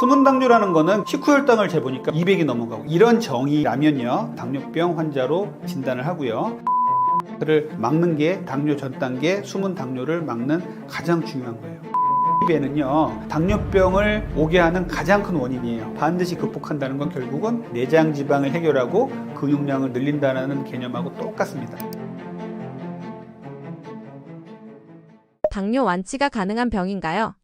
숨은 당뇨라는 거는 식후 혈당을 재보니까 200이 넘어가고 이런 정의라면요 당뇨병 환자로 진단을 하고요. 그를 막는 게 당뇨 전 단계 숨은 당뇨를 막는 가장 중요한 거예요. 배는요 당뇨병을 오게 하는 가장 큰 원인이에요. 반드시 극복한다는 건 결국은 내장 지방을 해결하고 근육량을 늘린다는 개념하고 똑같습니다. 당뇨 완치가 가능한 병인가요?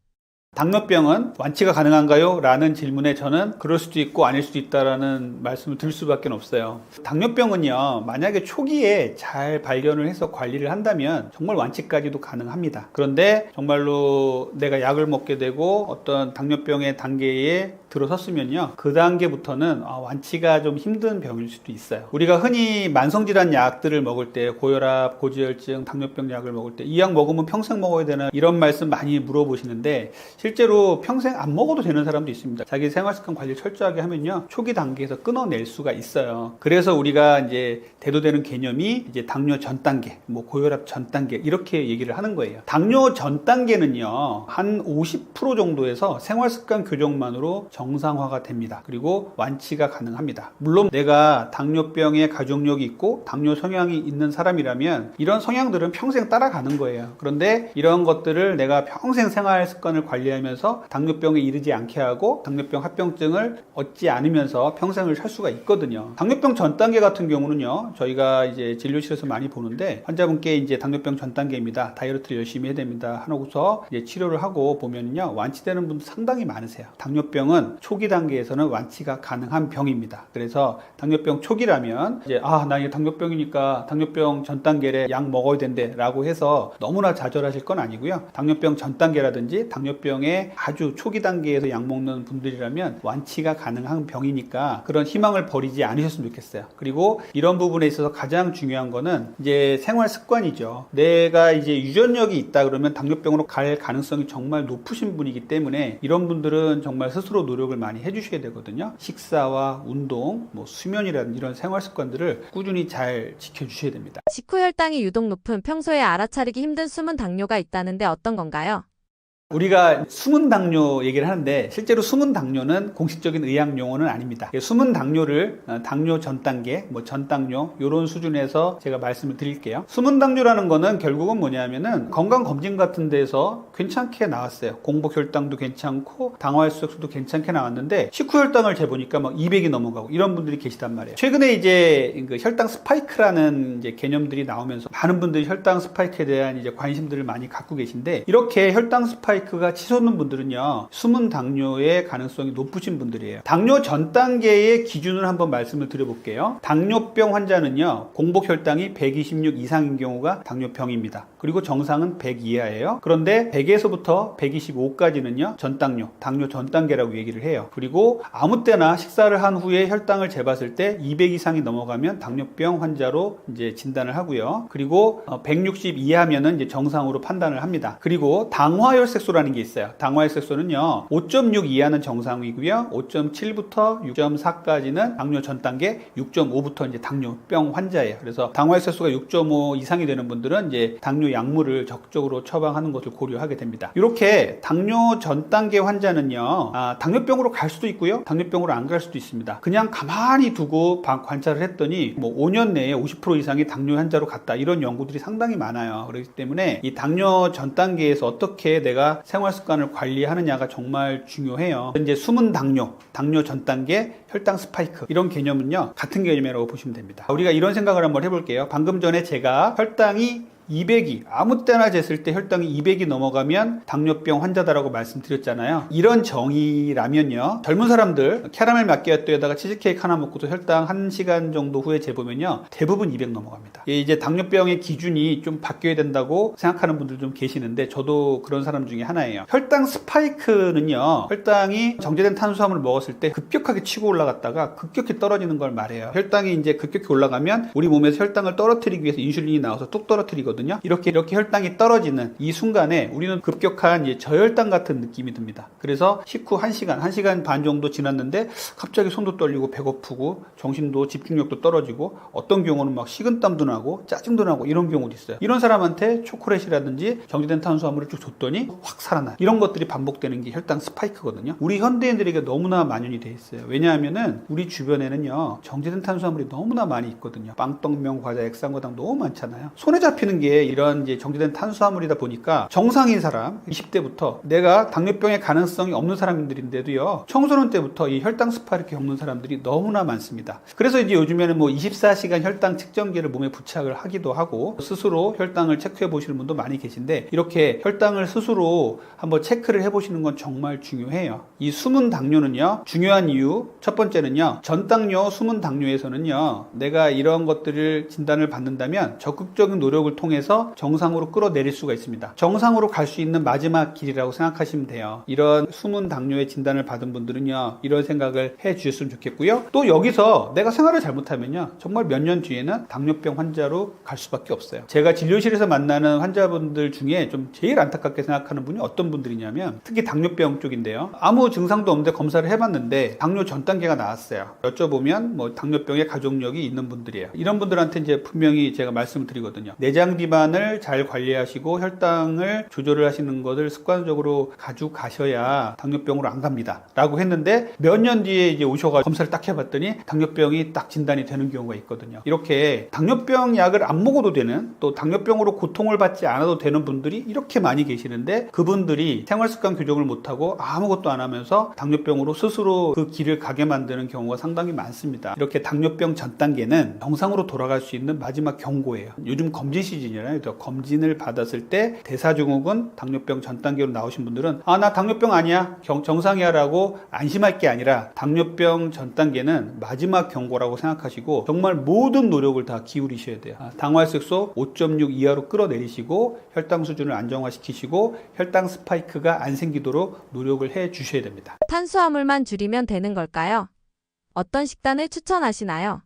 당뇨병은 완치가 가능한가요? 라는 질문에 저는 그럴 수도 있고 아닐 수도 있다라는 말씀을 드릴 수밖에 없어요. 당뇨병은요, 만약에 초기에 잘 발견을 해서 관리를 한다면 정말 완치까지도 가능합니다. 그런데 정말로 내가 약을 먹게 되고 어떤 당뇨병의 단계에 들어섰으면요, 그 단계부터는 완치가 좀 힘든 병일 수도 있어요. 우리가 흔히 만성질환 약들을 먹을 때, 고혈압, 고지혈증, 당뇨병 약을 먹을 때 이 약 먹으면 평생 먹어야 되나 이런 말씀 많이 물어보시는데 실제로 평생 안 먹어도 되는 사람도 있습니다. 자기 생활습관 관리 철저하게 하면요 초기 단계에서 끊어낼 수가 있어요. 그래서 우리가 이제 대두되는 개념이 이제 당뇨 전 단계, 뭐 고혈압 전 단계 이렇게 얘기를 하는 거예요. 당뇨 전 단계는요 한 50% 정도에서 생활습관 교정만으로 정상화가 됩니다. 그리고 완치가 가능합니다. 물론 내가 당뇨병의 가족력이 있고 당뇨 성향이 있는 사람이라면 이런 성향들은 평생 따라가는 거예요. 그런데 이런 것들을 내가 평생 생활습관을 관리하면서 당뇨병에 이르지 않게 하고 당뇨병 합병증을 얻지 않으면서 평생을 살 수가 있거든요. 당뇨병 전 단계 같은 경우는요, 저희가 이제 진료실에서 많이 보는데 환자분께 이제 당뇨병 전 단계입니다. 다이어트를 열심히 해야 됩니다. 하고서 이제 치료를 하고 보면요, 완치되는 분들 상당히 많으세요. 당뇨병은 초기 단계에서는 완치가 가능한 병입니다. 그래서 당뇨병 초기라면 이제 나 이게 당뇨병이니까 당뇨병 전 단계래 약 먹어야 된대 라고 해서 너무나 좌절하실 건 아니고요. 당뇨병 전 단계라든지 당뇨병의 아주 초기 단계에서 약 먹는 분들이라면 완치가 가능한 병이니까 그런 희망을 버리지 않으셨으면 좋겠어요. 그리고 이런 부분에 있어서 가장 중요한 거는 이제 생활 습관이죠. 내가 이제 유전력이 있다 그러면 당뇨병으로 갈 가능성이 정말 높으신 분이기 때문에 이런 분들은 정말 스스로 노력을 많이 해주셔야 되거든요. 식사와 운동, 뭐 수면이라든지 이런 생활 습관들을 꾸준히 잘 지켜주셔야 됩니다. 식후 혈당이 유독 높은 평소에 알아차리기 힘든 숨은 당뇨가 있다는데 어떤 건가요? 우리가 숨은 당뇨 얘기를 하는데 실제로 숨은 당뇨는 공식적인 의학 용어는 아닙니다. 숨은 당뇨를 당뇨 전 단계, 뭐 전 당뇨 이런 수준에서 제가 말씀을 드릴게요. 숨은 당뇨라는 거는 결국은 뭐냐면은 건강 검진 같은 데서 괜찮게 나왔어요. 공복 혈당도 괜찮고 당화혈색소도 괜찮게 나왔는데 식후 혈당을 재보니까 막 200이 넘어가고 이런 분들이 계시단 말이에요. 최근에 이제 그 혈당 스파이크라는 이제 개념들이 나오면서 많은 분들이 혈당 스파이크에 대한 이제 관심들을 많이 갖고 계신데 이렇게 혈당 스파이크가 치솟는 분들은요 숨은 당뇨의 가능성이 높으신 분들이에요. 당뇨 전 단계의 기준을 한번 말씀을 드려볼게요. 당뇨병 환자는요 공복 혈당이 126 이상인 경우가 당뇨병입니다. 그리고 정상은 100 이하예요. 그런데 100에서부터 125까지는요 전 당뇨, 당뇨 전 단계라고 얘기를 해요. 그리고 아무 때나 식사를 한 후에 혈당을 재봤을 때 200 이상이 넘어가면 당뇨병 환자로 이제 진단을 하고요. 그리고 160 이하면은 이제 정상으로 판단을 합니다. 그리고 당화혈색소라는 게 있어요. 당화혈색소는요 5.6 이하는 정상이고요. 5.7부터 6.4까지는 당뇨 전 단계, 6.5부터 이제 당뇨병 환자예요. 그래서 당화혈색소가 6.5 이상이 되는 분들은 이제 당뇨 약물을 적극적으로 처방하는 것을 고려하게 됩니다. 이렇게 당뇨 전 단계 환자는요 당뇨병으로 갈 수도 있고요. 당뇨병으로 안 갈 수도 있습니다. 그냥 가만히 두고 관찰을 했더니 뭐 5년 내에 50% 이상이 당뇨 환자로 갔다 이런 연구들이 상당히 많아요. 그렇기 때문에 이 당뇨 전 단계에서 어떻게 내가 생활 습관을 관리하느냐가 정말 중요해요. 이제 숨은 당뇨, 당뇨 전 단계, 혈당 스파이크 이런 개념은요 같은 개념이라고 보시면 됩니다. 우리가 이런 생각을 한번 해볼게요. 방금 전에 제가 혈당이 200이 아무 때나 쟀을 때 혈당이 200이 넘어가면 당뇨병 환자다라고 말씀드렸잖아요. 이런 정의라면요 젊은 사람들 캐러멜 마끼아또에다가 치즈케이크 하나 먹고도 혈당 1시간 정도 후에 재보면요 대부분 200 넘어갑니다. 이제 당뇨병의 기준이 좀 바뀌어야 된다고 생각하는 분들 좀 계시는데 저도 그런 사람 중에 하나예요. 혈당 스파이크는요 혈당이 정제된 탄수화물을 먹었을 때 급격하게 치고 올라갔다가 급격히 떨어지는 걸 말해요. 혈당이 이제 급격히 올라가면 우리 몸에서 혈당을 떨어뜨리기 위해서 인슐린이 나와서 뚝 떨어뜨리거든요. 있거든요. 이렇게 혈당이 떨어지는 이 순간에 우리는 급격한 이제 저혈당 같은 느낌이 듭니다. 그래서 식후 1시간 반 정도 지났는데 갑자기 손도 떨리고 배고프고 정신도 집중력도 떨어지고 어떤 경우는 막 식은땀도 나고 짜증도 나고 이런 경우도 있어요. 이런 사람한테 초콜릿이라든지 정제된 탄수화물을 쭉 줬더니 확 살아나요. 이런 것들이 반복되는 게 혈당 스파이크거든요. 우리 현대인들에게 너무나 만연이 돼 있어요. 왜냐하면은 우리 주변에는요 정제된 탄수화물이 너무나 많이 있거든요. 빵떡면 과자, 액상과당 너무 많잖아요. 손에 잡히는 게 이런 이제 정제된 탄수화물이다 보니까 정상인 사람 20대부터 내가 당뇨병의 가능성이 없는 사람들인데도요 청소년 때부터 이 혈당 스파이크 겪는 사람들이 너무나 많습니다. 그래서 이제 요즘에는 뭐 24시간 혈당 측정기를 몸에 부착을 하기도 하고 스스로 혈당을 체크해 보시는 분도 많이 계신데 이렇게 혈당을 스스로 한번 체크를 해 보시는 건 정말 중요해요. 이 숨은 당뇨는요 중요한 이유 첫 번째는요 전당뇨, 숨은 당뇨에서는요 내가 이런 것들을 진단을 받는다면 적극적인 노력을 통해서 정상으로 끌어내릴 수가 있습니다. 정상으로 갈 수 있는 마지막 길이라고 생각하시면 돼요. 이런 숨은 당뇨의 진단을 받은 분들은요 이런 생각을 해 주셨으면 좋겠고요. 또 여기서 내가 생활을 잘못하면요 정말 몇 년 뒤에는 당뇨병 환자로 갈 수밖에 없어요. 제가 진료실에서 만나는 환자분들 중에 좀 제일 안타깝게 생각하는 분이 어떤 분들이냐면 특히 당뇨병 쪽인데요. 아무 증상도 없는데 검사를 해봤는데 당뇨 전 단계가 나왔어요. 여쭤보면 뭐 당뇨병의 가족력이 있는 분들이에요. 이런 분들한테 이제 분명히 제가 말씀을 드리거든요. 내장 비만을 잘 관리하시고 혈당을 조절을 하시는 것을 습관적으로 가지고 가셔야 당뇨병으로 안 갑니다. 라고 했는데 몇 년 뒤에 이제 오셔가 검사를 딱 해봤더니 당뇨병이 딱 진단이 되는 경우가 있거든요. 이렇게 당뇨병 약을 안 먹어도 되는 또 당뇨병으로 고통을 받지 않아도 되는 분들이 이렇게 많이 계시는데 그분들이 생활습관 교정을 못하고 아무것도 안 하면서 당뇨병으로 스스로 그 길을 가게 만드는 경우가 상당히 많습니다. 이렇게 당뇨병 전 단계는 정상으로 돌아갈 수 있는 마지막 경고예요. 요즘 검진 시즌이잖아요. 검진을 받았을 때 대사증후군 당뇨병 전 단계로 나오신 분들은 아 나 당뇨병 아니야 정상이야 라고 안심할 게 아니라 당뇨병 전 단계는 마지막 경고라고 생각하시고 정말 모든 노력을 다 기울이셔야 돼요. 당화혈색소 5.6 이하로 끌어내리시고 혈당 수준을 안정화시키시고 혈당 스파이크가 안 생기도록 노력을 해 주셔야 됩니다. 탄수화물만 줄이면 되는 걸까요? 어떤 식단을 추천하시나요?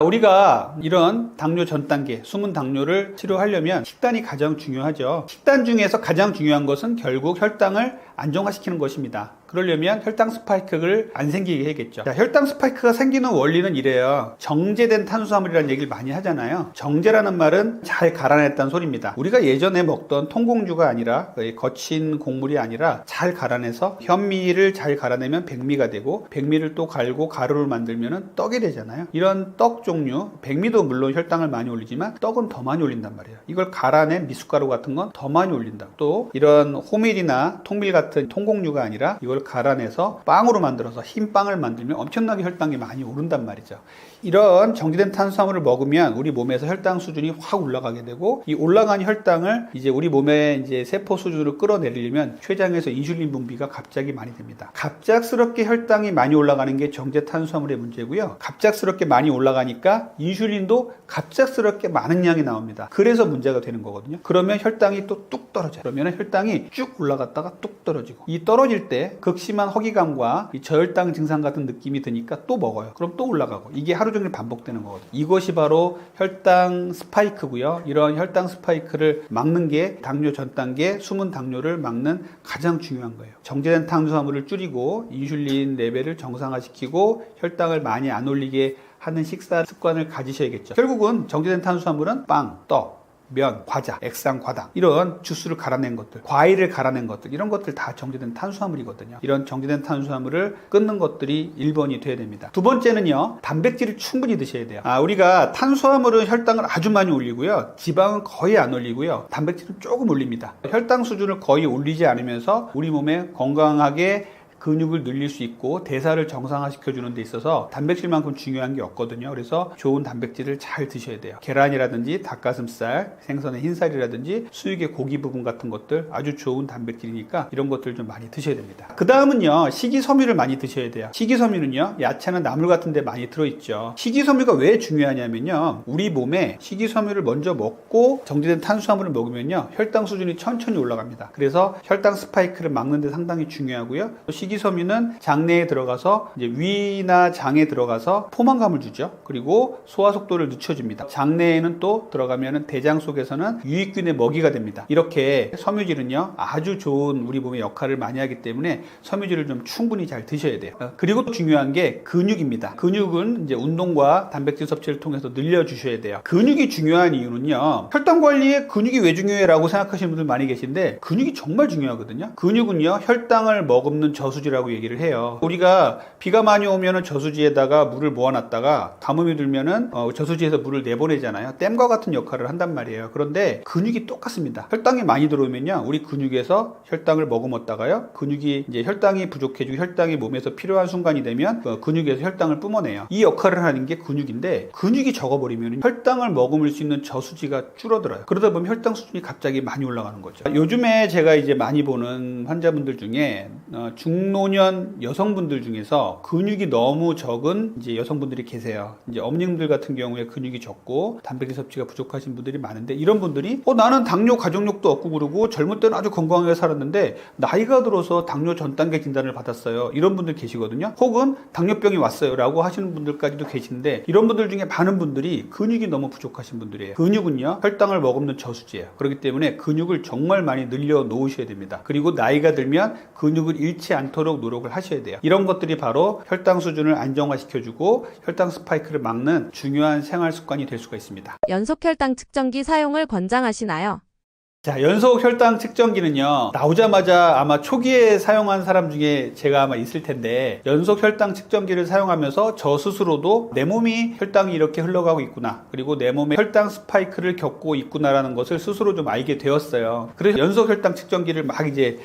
우리가 이런 당뇨 전 단계, 숨은 당뇨를 치료하려면 식단이 가장 중요하죠. 식단 중에서 가장 중요한 것은 결국 혈당을 안정화시키는 것입니다. 그러려면 혈당 스파이크를 안 생기게 해야겠죠. 자, 혈당 스파이크가 생기는 원리는 이래요. 정제된 탄수화물이라는 얘기를 많이 하잖아요. 정제라는 말은 잘 갈아냈다는 소리입니다. 우리가 예전에 먹던 통곡류가 아니라 거친 곡물이 아니라 잘 갈아내서 현미를 잘 갈아내면 백미가 되고 백미를 또 갈고 가루를 만들면 떡이 되잖아요. 이런 떡 종류, 백미도 물론 혈당을 많이 올리지만 떡은 더 많이 올린단 말이에요. 이걸 갈아낸 미숫가루 같은 건 더 많이 올린다. 또 이런 호밀이나 통밀 같은 통곡류가 아니라 이걸 갈아내서 빵으로 만들어서 흰 빵을 만들면 엄청나게 혈당이 많이 오른단 말이죠. 이런 정제된 탄수화물을 먹으면 우리 몸에서 혈당 수준이 확 올라가게 되고 이 올라간 혈당을 이제 우리 몸의 이제 세포 수준으로 끌어내리려면 췌장에서 인슐린 분비가 갑자기 많이 됩니다. 갑작스럽게 혈당이 많이 올라가는 게 정제 탄수화물의 문제고요. 갑작스럽게 많이 올라가니까 인슐린도 갑작스럽게 많은 양이 나옵니다. 그래서 문제가 되는 거거든요. 그러면 혈당이 또 뚝 떨어져요. 그러면 혈당이 쭉 올라갔다가 뚝 떨어지고 이 떨어질 때 극심한 허기감과 이 저혈당 증상 같은 느낌이 드니까 또 먹어요. 그럼 또 올라가고 이게 하루 종일 반복되는 거거든요. 이것이 바로 혈당 스파이크고요. 이런 혈당 스파이크를 막는 게 당뇨 전 단계, 숨은 당뇨를 막는 가장 중요한 거예요. 정제된 탄수화물을 줄이고 인슐린 레벨을 정상화시키고 혈당을 많이 안 올리게 하는 식사 습관을 가지셔야겠죠. 결국은 정제된 탄수화물은 빵, 떡, 면, 과자, 액상, 과당 이런 주스를 갈아낸 것들, 과일을 갈아낸 것들 이런 것들 다 정제된 탄수화물이거든요. 이런 정제된 탄수화물을 끊는 것들이 1번이 돼야 됩니다. 두 번째는요. 단백질을 충분히 드셔야 돼요. 우리가 탄수화물은 혈당을 아주 많이 올리고요. 지방은 거의 안 올리고요. 단백질은 조금 올립니다. 혈당 수준을 거의 올리지 않으면서 우리 몸에 건강하게 근육을 늘릴 수 있고 대사를 정상화시켜주는 데 있어서 단백질만큼 중요한 게 없거든요. 그래서 좋은 단백질을 잘 드셔야 돼요. 계란이라든지 닭가슴살, 생선의 흰살이라든지 수육의 고기 부분 같은 것들 아주 좋은 단백질이니까 이런 것들 좀 많이 드셔야 됩니다. 그 다음은요. 식이섬유를 많이 드셔야 돼요. 식이섬유는요. 야채나 나물 같은 데 많이 들어있죠. 식이섬유가 왜 중요하냐면요. 우리 몸에 식이섬유를 먼저 먹고 정제된 탄수화물을 먹으면요. 혈당 수준이 천천히 올라갑니다. 그래서 혈당 스파이크를 막는 데 상당히 중요하고요. 식이섬유는 장내에 들어가서 이제 위나 장에 들어가서 포만감을 주죠. 그리고 소화 속도를 늦춰줍니다. 장내에는 또 들어가면은 대장 속에서는 유익균의 먹이가 됩니다. 이렇게 섬유질은요 아주 좋은 우리 몸의 역할을 많이 하기 때문에 섬유질을 좀 충분히 잘 드셔야 돼요. 그리고 또 중요한 게 근육입니다. 근육은 이제 운동과 단백질 섭취를 통해서 늘려주셔야 돼요. 근육이 중요한 이유는요, 혈당 관리에 근육이 왜 중요해라고 생각하시는 분들 많이 계신데 근육이 정말 중요하거든요. 근육은요 혈당을 머금는 저수지라고 얘기를 해요. 우리가 비가 많이 오면은 저수지에다가 물을 모아놨다가 가뭄이 들면은 저수지에서 물을 내보내잖아요. 댐과 같은 역할을 한단 말이에요. 그런데 근육이 똑같습니다. 혈당이 많이 들어오면요 우리 근육에서 혈당을 머금었다가요 근육이 이제 혈당이 부족해지고 혈당이 몸에서 필요한 순간이 되면 근육에서 혈당을 뿜어내요. 이 역할을 하는 게 근육인데 근육이 적어버리면 혈당을 머금을 수 있는 저수지가 줄어들어요. 그러다 보면 혈당 수준이 갑자기 많이 올라가는 거죠. 요즘에 제가 이제 많이 보는 환자분들 중에 중노년 여성분들 중에서 근육이 너무 적은 이제 여성분들이 계세요. 이제 어머님들 같은 경우에 근육이 적고 단백질 섭취가 부족하신 분들이 많은데 이런 분들이 나는 당뇨 가족력도 없고 그러고 젊을 때는 아주 건강하게 살았는데 나이가 들어서 당뇨 전 단계 진단을 받았어요. 이런 분들 계시거든요. 혹은 당뇨병이 왔어요 라고 하시는 분들까지도 계신데 이런 분들 중에 많은 분들이 근육이 너무 부족하신 분들이에요. 근육은요 혈당을 머금는 저수지예요. 그렇기 때문에 근육을 정말 많이 늘려 놓으셔야 됩니다. 그리고 나이가 들면 근육을 잃지 않도록 노력을 하셔야 돼요. 이런 것들이 바로 혈당 수준을 안정화시켜주고 혈당 스파이크를 막는 중요한 생활 습관이 될 수가 있습니다. 연속 혈당 측정기 사용을 권장하시나요? 자, 연속 혈당 측정기는요 나오자마자 아마 초기에 사용한 사람 중에 제가 아마 있을 텐데 연속 혈당 측정기를 사용하면서 저 스스로도 내 몸이 혈당이 이렇게 흘러가고 있구나, 그리고 내 몸에 혈당 스파이크를 겪고 있구나라는 것을 스스로 좀 알게 되었어요. 그래서 연속 혈당 측정기를 막 이제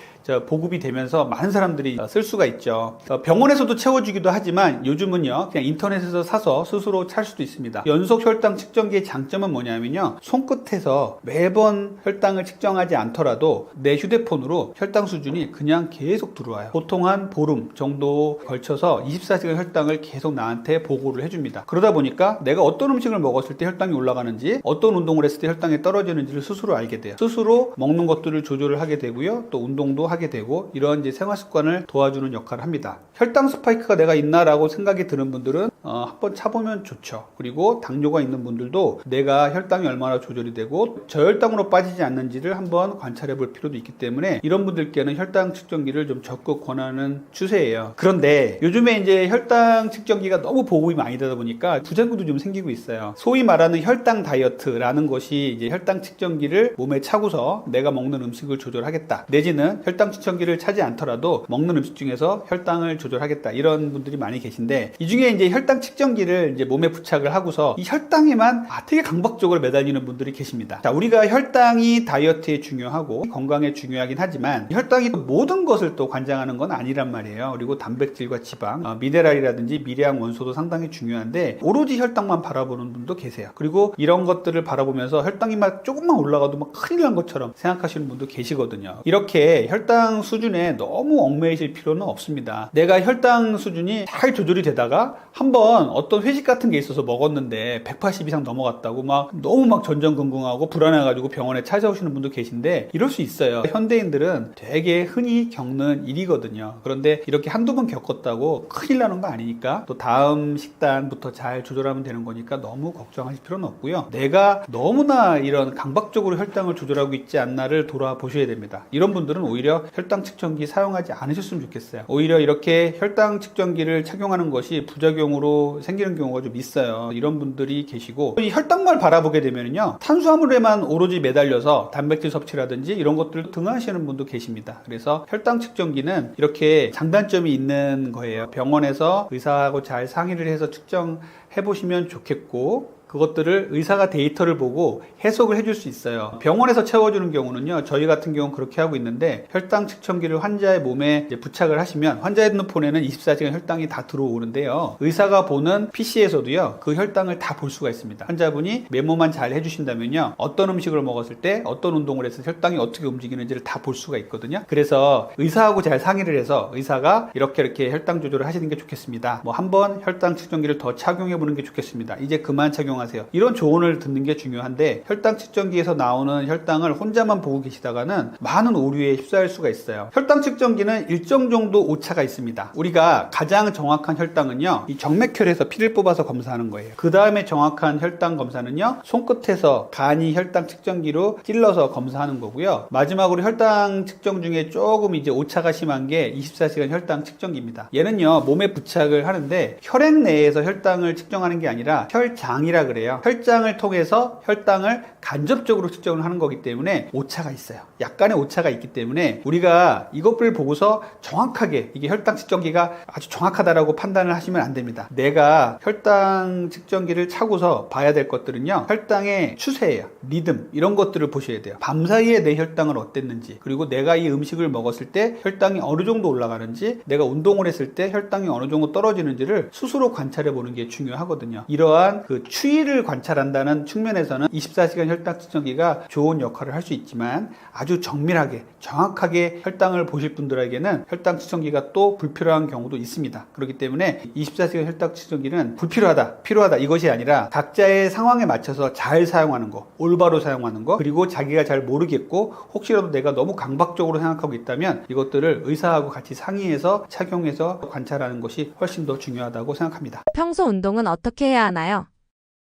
보급이 되면서 많은 사람들이 쓸 수가 있죠. 병원에서도 채워주기도 하지만 요즘은요 그냥 인터넷에서 사서 스스로 찰 수도 있습니다. 연속 혈당 측정기의 장점은 뭐냐면요, 손끝에서 매번 혈당을 측정하지 않더라도 내 휴대폰으로 혈당 수준이 그냥 계속 들어와요. 보통 한 보름 정도 걸쳐서 24시간 혈당을 계속 나한테 보고를 해줍니다. 그러다 보니까 내가 어떤 음식을 먹었을 때 혈당이 올라가는지, 어떤 운동을 했을 때 혈당이 떨어지는지를 스스로 알게 돼요. 스스로 먹는 것들을 조절을 하게 되고요, 또 운동도 하게 되고, 이런 이제 생활 습관을 도와주는 역할을 합니다. 혈당 스파이크가 내가 있나라고 생각이 드는 분들은 한번 차보면 좋죠. 그리고 당뇨가 있는 분들도 내가 혈당이 얼마나 조절이 되고 저혈당으로 빠지지 않는지를 한번 관찰해 볼 필요도 있기 때문에 이런 분들께는 혈당 측정기를 좀 적극 권하는 추세예요. 그런데 요즘에 이제 혈당 측정기가 너무 보급이 많이 되다 보니까 부작용도 좀 생기고 있어요. 소위 말하는 혈당 다이어트라는 것이 이제 혈당 측정기를 몸에 차고서 내가 먹는 음식을 조절하겠다, 내지는 혈당 측정기를 차지 않더라도 먹는 음식 중에서 혈당을 조절하겠다, 이런 분들이 많이 계신데, 이 중에 이제 혈당 측정기를 이제 몸에 부착을 하고서 이 혈당에만 되게 강박적으로 매달리는 분들이 계십니다. 자, 우리가 혈당이 다이어트에 중요하고 건강에 중요하긴 하지만 혈당이 모든 것을 또 관장하는 건 아니란 말이에요. 그리고 단백질과 지방, 미네랄이라든지 미량 원소도 상당히 중요한데 오로지 혈당만 바라보는 분도 계세요. 그리고 이런 것들을 바라보면서 혈당이 막 조금만 올라가도 막 큰일 난 것처럼 생각하시는 분도 계시거든요. 이렇게 혈당 수준에 너무 얽매이실 필요는 없습니다. 내가 혈당 수준이 잘 조절이 되다가 한번 어떤 회식 같은 게 있어서 먹었는데 180 이상 넘어갔다고 막 너무 막 전전긍긍하고 불안해가지고 병원에 찾아오시는 분도 계신데, 이럴 수 있어요. 현대인들은 되게 흔히 겪는 일이거든요. 그런데 이렇게 한두 번 겪었다고 큰일 나는 거 아니니까, 또 다음 식단부터 잘 조절하면 되는 거니까 너무 걱정하실 필요는 없고요. 내가 너무나 이런 강박적으로 혈당을 조절하고 있지 않나를 돌아보셔야 됩니다. 이런 분들은 오히려 혈당 측정기 사용하지 않으셨으면 좋겠어요. 오히려 이렇게 혈당 측정기를 착용하는 것이 부작용으로 생기는 경우가 좀 있어요. 이런 분들이 계시고, 이 혈당만 바라보게 되면요 탄수화물에만 오로지 매달려서 단백질 섭취라든지 이런 것들을 등하시는 분도 계십니다. 그래서 혈당 측정기는 이렇게 장단점이 있는 거예요. 병원에서 의사하고 잘 상의를 해서 측정해 보시면 좋겠고, 그것들을 의사가 데이터를 보고 해석을 해줄 수 있어요. 병원에서 채워주는 경우는요, 저희 같은 경우는 그렇게 하고 있는데, 혈당 측정기를 환자의 몸에 이제 부착을 하시면 환자의 핸드폰에는 24시간 혈당이 다 들어오는데요, 의사가 보는 PC에서도요 그 혈당을 다 볼 수가 있습니다. 환자분이 메모만 잘 해주신다면요, 어떤 음식을 먹었을 때 어떤 운동을 했을 때 혈당이 어떻게 움직이는지를 다 볼 수가 있거든요. 그래서 의사하고 잘 상의를 해서 의사가 이렇게 혈당 조절을 하시는 게 좋겠습니다, 뭐 한번 혈당 측정기를 더 착용해 보는 게 좋겠습니다, 이제 그만 착용 이용하세요. 이런 조언을 듣는 게 중요한데 혈당 측정기에서 나오는 혈당을 혼자만 보고 계시다가는 많은 오류에 휩싸일 수가 있어요. 혈당 측정기는 일정 정도 오차가 있습니다. 우리가 가장 정확한 혈당은요, 이 정맥혈에서 피를 뽑아서 검사하는 거예요. 그 다음에 정확한 혈당 검사는요, 손끝에서 간이 혈당 측정기로 찔러서 검사하는 거고요. 마지막으로 혈당 측정 중에 조금 이제 오차가 심한 게 24시간 혈당 측정기입니다. 얘는요, 몸에 부착을 하는데 혈액 내에서 혈당을 측정하는 게 아니라 혈장이라 그래요. 혈장을 통해서 혈당을 간접적으로 측정을 하는 거기 때문에 오차가 있어요. 약간의 오차가 있기 때문에 우리가 이것을 보고서 정확하게 이게 혈당 측정기가 아주 정확하다라고 판단을 하시면 안 됩니다. 내가 혈당 측정기를 차고서 봐야 될 것들은요, 혈당의 추세예요. 리듬, 이런 것들을 보셔야 돼요. 밤사이에 내 혈당은 어땠는지, 그리고 내가 이 음식을 먹었을 때 혈당이 어느 정도 올라가는지, 내가 운동을 했을 때 혈당이 어느 정도 떨어지는지를 스스로 관찰해 보는 게 중요하거든요. 이러한 그 추이를 관찰한다는 측면에서는 24시간 혈당 측정기가 좋은 역할을 할 수 있지만, 아주 정밀하게 정확하게 혈당을 보실 분들에게는 혈당 측정기가 또 불필요한 경우도 있습니다. 그렇기 때문에 24시간 혈당 측정기는 불필요하다, 필요하다, 이것이 아니라 각자의 상황에 맞춰서 잘 사용하는 거, 올바로 사용하는 거, 그리고 자기가 잘 모르겠고 혹시라도 내가 너무 강박적으로 생각하고 있다면 이것들을 의사하고 같이 상의해서 착용해서 관찰하는 것이 훨씬 더 중요하다고 생각합니다. 평소 운동은 어떻게 해야 하나요?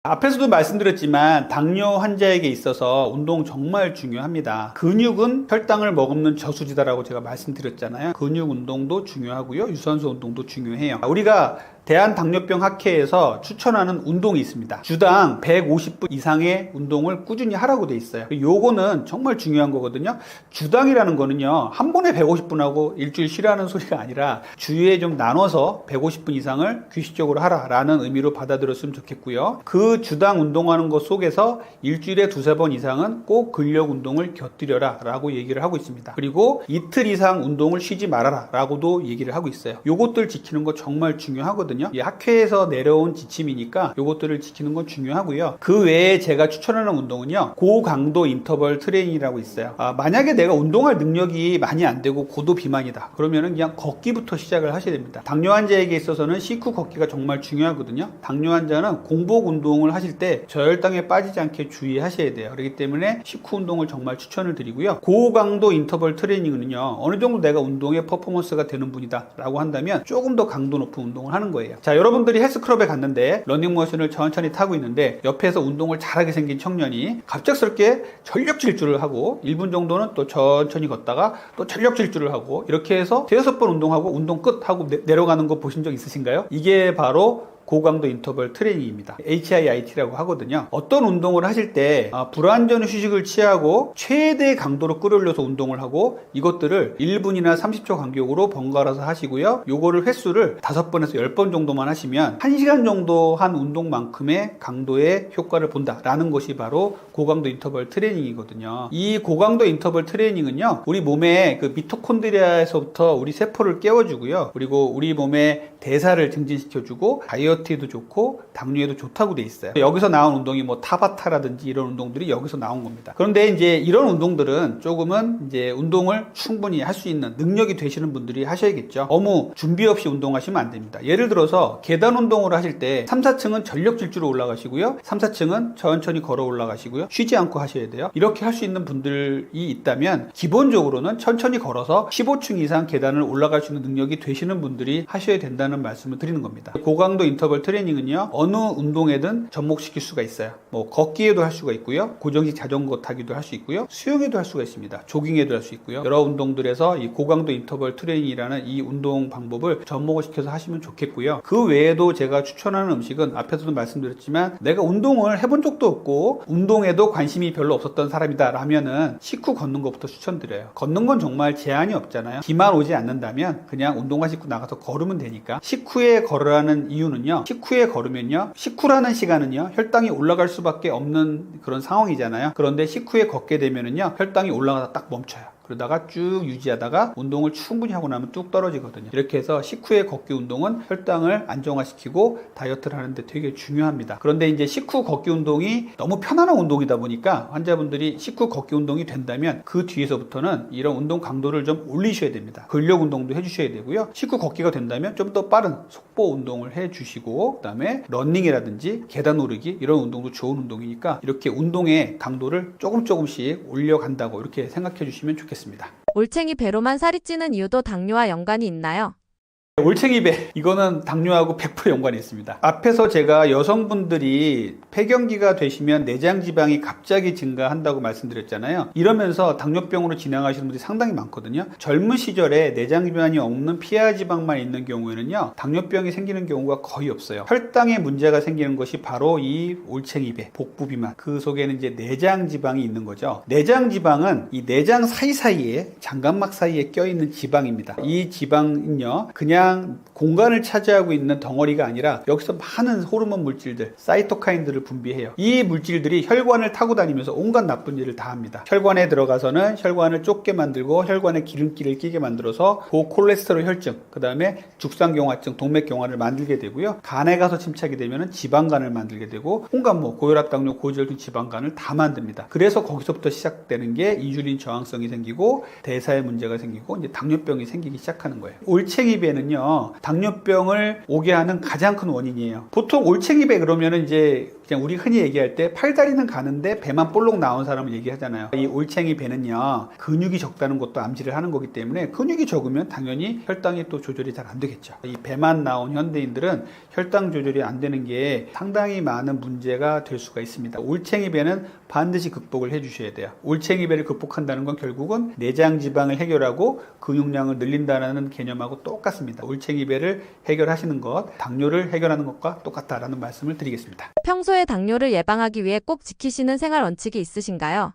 앞에서도 말씀드렸지만 당뇨 환자에게 있어서 운동 정말 중요합니다. 근육은 혈당을 머금는 저수지다라고 제가 말씀드렸잖아요. 근육 운동도 중요하고요, 유산소 운동도 중요해요. 우리가 대한당뇨병 학회에서 추천하는 운동이 있습니다. 주당 150분 이상의 운동을 꾸준히 하라고 돼 있어요. 요거는 정말 중요한 거거든요. 주당이라는 거는요, 한 번에 150분 하고 일주일 쉬라는 소리가 아니라 주에 좀 나눠서 150분 이상을 규칙적으로 하라라는 의미로 받아들였으면 좋겠고요. 그 주당 운동하는 것 속에서 일주일에 두세 번 이상은 꼭 근력 운동을 곁들여라 라고 얘기를 하고 있습니다. 그리고 이틀 이상 운동을 쉬지 말아라 라고도 얘기를 하고 있어요. 요것들 지키는 거 정말 중요하거든요. 이 학회에서 내려온 지침이니까 요것들을 지키는 건 중요하고요. 그 외에 제가 추천하는 운동은요, 고강도 인터벌 트레이닝이라고 있어요. 만약에 내가 운동할 능력이 많이 안 되고 고도 비만이다, 그러면은 그냥 걷기부터 시작을 하셔야 됩니다. 당뇨 환자에게 있어서는 식후 걷기가 정말 중요하거든요. 당뇨 환자는 공복 운동을 하실 때 저혈당에 빠지지 않게 주의하셔야 돼요. 그렇기 때문에 식후 운동을 정말 추천을 드리고요. 고강도 인터벌 트레이닝은요, 어느 정도 내가 운동의 퍼포먼스가 되는 분이다 라고 한다면 조금 더 강도 높은 운동을 하는 거예요. 자, 여러분들이 헬스클럽에 갔는데 러닝머신을 천천히 타고 있는데 옆에서 운동을 잘하게 생긴 청년이 갑작스럽게 전력 질주를 하고 1분 정도는 또 천천히 걷다가 또 전력 질주를 하고 이렇게 해서 5번 운동하고 운동 끝 하고 내려가는 거 보신 적 있으신가요? 이게 바로 고강도 인터벌 트레이닝입니다. HIIT라고 하거든요. 어떤 운동을 하실 때 불완전 휴식을 취하고 최대 강도로 끌어올려서 운동을 하고 이것들을 1분이나 30초 간격으로 번갈아서 하시고요. 요거를 횟수를 5번에서 10번 정도만 하시면 1시간 정도 한 운동만큼의 강도의 효과를 본다라는 것이 바로 고강도 인터벌 트레이닝이거든요. 이 고강도 인터벌 트레이닝은요, 우리 몸의 그 미토콘드리아에서부터 우리 세포를 깨워주고요. 그리고 우리 몸의 대사를 증진시켜주고 다이어트에도 좋고 당뇨에도 좋다고 돼 있어요. 여기서 나온 운동이 뭐 타바타라든지 이런 운동들이 여기서 나온 겁니다. 그런데 이제 이런 운동들은 조금은 이제 운동을 충분히 할 수 있는 능력이 되시는 분들이 하셔야겠죠. 너무 준비 없이 운동하시면 안 됩니다. 예를 들어서 계단 운동을 하실 때 3, 4층은 전력 질주로 올라가시고요. 3, 4층은 천천히 걸어 올라가시고요. 쉬지 않고 하셔야 돼요. 이렇게 할 수 있는 분들이 있다면 기본적으로는 천천히 걸어서 15층 이상 계단을 올라갈 수 있는 능력이 되시는 분들이 하셔야 된다는 말씀을 드리는 겁니다. 고강도 인터벌 트레이닝은요, 어느 운동에든 접목시킬 수가 있어요. 뭐 걷기에도 할 수가 있고요, 고정식 자전거 타기도 할 수 있고요, 수영에도 할 수가 있습니다. 조깅에도 할 수 있고요. 여러 운동들에서 이 고강도 인터벌 트레이닝이라는 이 운동 방법을 접목을 시켜서 하시면 좋겠고요. 그 외에도 제가 추천하는 음식은 앞에서도 말씀드렸지만 내가 운동을 해본 적도 없고 운동에도 관심이 별로 없었던 사람이다 라면은 식후 걷는 것부터 추천드려요. 걷는 건 정말 제한이 없잖아요. 비만 오지 않는다면 그냥 운동화 신고 나가서 걸으면 되니까. 식후에 걸으라는 이유는요, 식후에 걸으면요, 식후라는 시간은요 혈당이 올라갈 수밖에 없는 그런 상황이잖아요. 그런데 식후에 걷게 되면은요 혈당이 올라가다 딱 멈춰요. 그러다가 쭉 유지하다가 운동을 충분히 하고 나면 뚝 떨어지거든요. 이렇게 해서 식후의 걷기 운동은 혈당을 안정화시키고 다이어트를 하는데 되게 중요합니다. 그런데 이제 식후 걷기 운동이 너무 편안한 운동이다 보니까 환자분들이 식후 걷기 운동이 된다면 그 뒤에서부터는 이런 운동 강도를 좀 올리셔야 됩니다. 근력 운동도 해주셔야 되고요. 식후 걷기가 된다면 좀 더 빠른 속보 운동을 해주시고, 그 다음에 러닝이라든지 계단 오르기 이런 운동도 좋은 운동이니까 이렇게 운동의 강도를 조금씩 올려간다고 이렇게 생각해 주시면 좋겠습니다. 올챙이 배로만 살이 찌는 이유도 당뇨와 연관이 있나요? 올챙이 배, 이거는 당뇨하고 100% 연관이 있습니다. 앞에서 제가 여성분들이 폐경기가 되시면 내장 지방이 갑자기 증가한다고 말씀드렸잖아요. 이러면서 당뇨병으로 진행하시는 분들이 상당히 많거든요. 젊은 시절에 내장 지방이 없는 피하 지방만 있는 경우에는요, 당뇨병이 생기는 경우가 거의 없어요. 혈당에 문제가 생기는 것이 바로 이 올챙이 배, 복부 비만, 그 속에는 이제 내장 지방이 있는 거죠. 내장 지방은 이 내장 사이사이에, 장각막 사이에 껴있는 지방입니다. 이 지방은요, 그냥 공간을 차지하고 있는 덩어리가 아니라 여기서 많은 호르몬 물질들, 사이토카인들을 분비해요. 이 물질들이 혈관을 타고 다니면서 온갖 나쁜 일을 다 합니다. 혈관에 들어가서는 혈관을 좁게 만들고 혈관에 기름기를 끼게 만들어서 고콜레스테롤 혈증, 그 다음에 죽상경화증, 동맥경화를 만들게 되고요. 간에 가서 침착이 되면 지방간을 만들게 되고 온갖 고혈압, 당뇨, 고지혈증, 지방간을 다 만듭니다. 그래서 거기서부터 시작되는 게 인슐린 저항성이 생기고 대사에 문제가 생기고 이제 당뇨병이 생기기 시작하는 거예요. 올챙이 배는요, 당뇨병을 오게 하는 가장 큰 원인이에요. 보통 올챙이 배 그러면은 이제 그냥 우리 흔히 얘기할 때 팔다리는 가는데 배만 볼록 나온 사람을 얘기하잖아요. 이 올챙이 배는요, 근육이 적다는 것도 암시를 하는 거기 때문에 근육이 적으면 당연히 혈당이 또 조절이 잘 안 되겠죠. 이 배만 나온 현대인들은 혈당 조절이 안 되는 게 상당히 많은 문제가 될 수가 있습니다. 올챙이 배는 반드시 극복을 해 주셔야 돼요. 올챙이 배를 극복한다는 건 결국은 내장 지방을 해결하고 근육량을 늘린다는 개념하고 똑같습니다. 올챙이 배를 해결하시는 것, 당뇨를 해결하는 것과 똑같다라는 말씀을 드리겠습니다. 평소에 당뇨를 예방하기 위해 꼭 지키시는 생활 원칙이 있으신가요?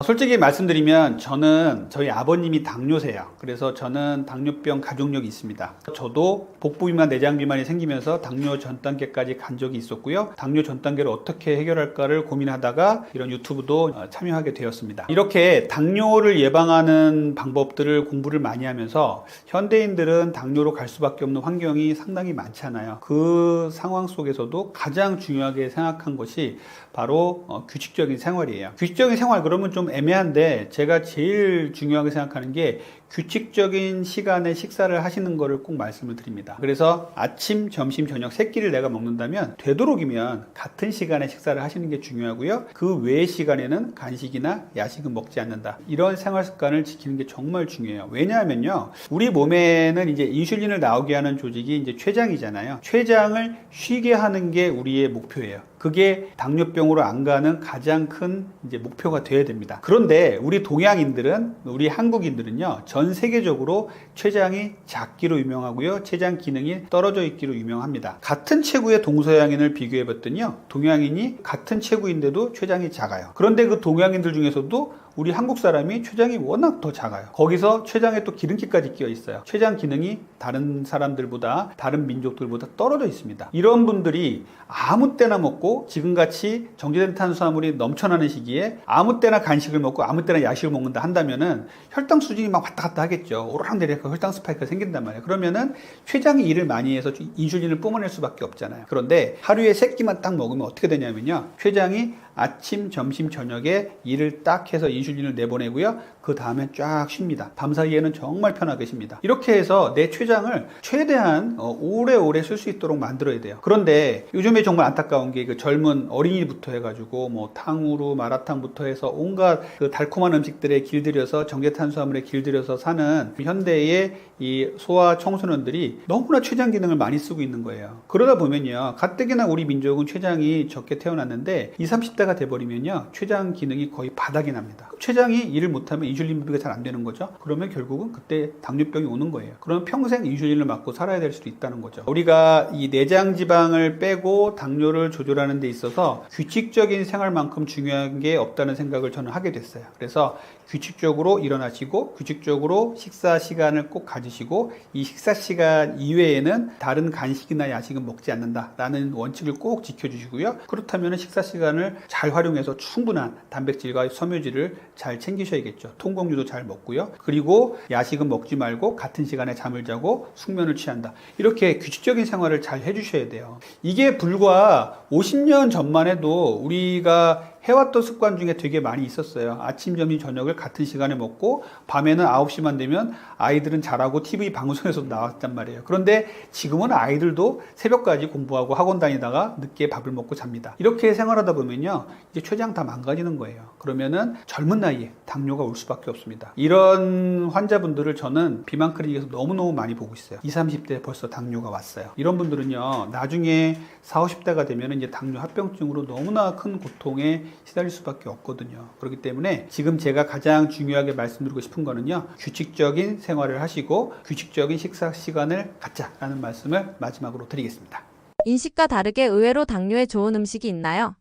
솔직히 말씀드리면 저는 저희 아버님이 당뇨세요. 그래서 저는 당뇨병 가족력이 있습니다. 저도 복부 비만, 내장 비만이 생기면서 당뇨 전 단계까지 간 적이 있었고요. 당뇨 전 단계를 어떻게 해결할까를 고민하다가 이런 유튜브도 참여하게 되었습니다. 이렇게 당뇨를 예방하는 방법들을 공부를 많이 하면서 현대인들은 당뇨로 갈 수밖에 없는 환경이 상당히 많잖아요. 그 상황 속에서도 가장 중요하게 생각한 것이 바로 규칙적인 생활이에요. 규칙적인 생활 그러면 좀 애매한데 제가 제일 중요하게 생각하는 게 규칙적인 시간에 식사를 하시는 거를 꼭 말씀을 드립니다. 그래서 아침, 점심, 저녁 세 끼를 내가 먹는다면 되도록이면 같은 시간에 식사를 하시는 게 중요하고요. 그 외의 시간에는 간식이나 야식은 먹지 않는다. 이런 생활 습관을 지키는 게 정말 중요해요. 왜냐하면요, 우리 몸에는 이제 인슐린을 나오게 하는 조직이 이제 췌장이잖아요. 췌장을 쉬게 하는 게 우리의 목표예요. 그게 당뇨병으로 안 가는 가장 큰 이제 목표가 되어야 됩니다. 그런데 우리 동양인들은, 우리 한국인들은요, 전 세계적으로 췌장이 작기로 유명하고요, 췌장 기능이 떨어져 있기로 유명합니다. 같은 체구의 동서양인을 비교해 봤더니요, 동양인이 같은 체구인데도 췌장이 작아요. 그런데 그 동양인들 중에서도 우리 한국 사람이 췌장이 워낙 더 작아요. 거기서 췌장에 또 기름기까지 끼어 있어요. 췌장 기능이 다른 사람들보다, 다른 민족들보다 떨어져 있습니다. 이런 분들이 아무 때나 먹고 지금같이 정제된 탄수화물이 넘쳐나는 시기에 아무 때나 간식을 먹고 아무 때나 야식을 먹는다 한다면은 혈당 수준이 막 왔다 갔다 하겠죠. 오르락내리락 혈당 스파이크가 생긴단 말이에요. 그러면은 췌장이 일을 많이 해서 인슐린을 뿜어낼 수밖에 없잖아요. 그런데 하루에 3끼만 딱 먹으면 어떻게 되냐면요, 췌장이 아침, 점심, 저녁에 일을 딱 해서 인슐린을 내보내고요, 그 다음에 쫙 쉽니다. 밤 사이에는 정말 편하게 쉽니다. 이렇게 해서 내 췌장을 최대한 오래오래 쓸 수 있도록 만들어야 돼요. 그런데 요즘에 정말 안타까운 게 그 젊은 어린이부터 해가지고 뭐 탕후루, 마라탕부터 해서 온갖 그 달콤한 음식들에 길들여서 정제탄수화물에 길들여서 사는 현대의 이 소아 청소년들이 너무나 췌장 기능을 많이 쓰고 있는 거예요. 그러다 보면요, 가뜩이나 우리 민족은 췌장이 적게 태어났는데 20, 30대가 돼버리면요, 췌장 기능이 거의 바닥이 납니다. 췌장이 일을 못하면 인슐린 분비가 잘 안 되는 거죠. 그러면 결국은 그때 당뇨병이 오는 거예요. 그러면 평생 인슐린을 맞고 살아야 될 수도 있다는 거죠. 우리가 이 내장 지방을 빼고 당뇨를 조절하는 데 있어서 규칙적인 생활만큼 중요한 게 없다는 생각을 저는 하게 됐어요. 그래서 규칙적으로 일어나시고 규칙적으로 식사 시간을 꼭 가지시고 이 식사 시간 이외에는 다른 간식이나 야식은 먹지 않는다라는 원칙을 꼭 지켜주시고요. 그렇다면 식사 시간을 잘 잘 활용해서 충분한 단백질과 섬유질을 잘 챙기셔야겠죠. 통곡류도 잘 먹고요. 그리고 야식은 먹지 말고 같은 시간에 잠을 자고 숙면을 취한다. 이렇게 규칙적인 생활을 잘 해주셔야 돼요. 이게 불과 50년 전만 해도 우리가 해왔던 습관 중에 되게 많이 있었어요. 아침, 점심, 저녁을 같은 시간에 먹고 밤에는 9시만 되면 아이들은 자라고 TV 방송에서 나왔단 말이에요. 그런데 지금은 아이들도 새벽까지 공부하고 학원 다니다가 늦게 밥을 먹고 잡니다. 이렇게 생활하다 보면요, 이제 췌장 다 망가지는 거예요. 그러면은 젊은 나이에 당뇨가 올 수밖에 없습니다. 이런 환자분들을 저는 비만 클리닉에서 너무너무 많이 보고 있어요. 20, 30대에 벌써 당뇨가 왔어요. 이런 분들은요, 나중에 40, 50대가 되면 이제 당뇨 합병증으로 너무나 큰 고통에 시달릴 수밖에 없거든요. 그렇기 때문에 지금 제가 가장 중요하게 말씀드리고 싶은 거는요, 규칙적인 생활을 하시고 규칙적인 식사 시간을 갖자라는 말씀을 마지막으로 드리겠습니다. 인식과 다르게 의외로 당뇨에 좋은 음식이 있나요?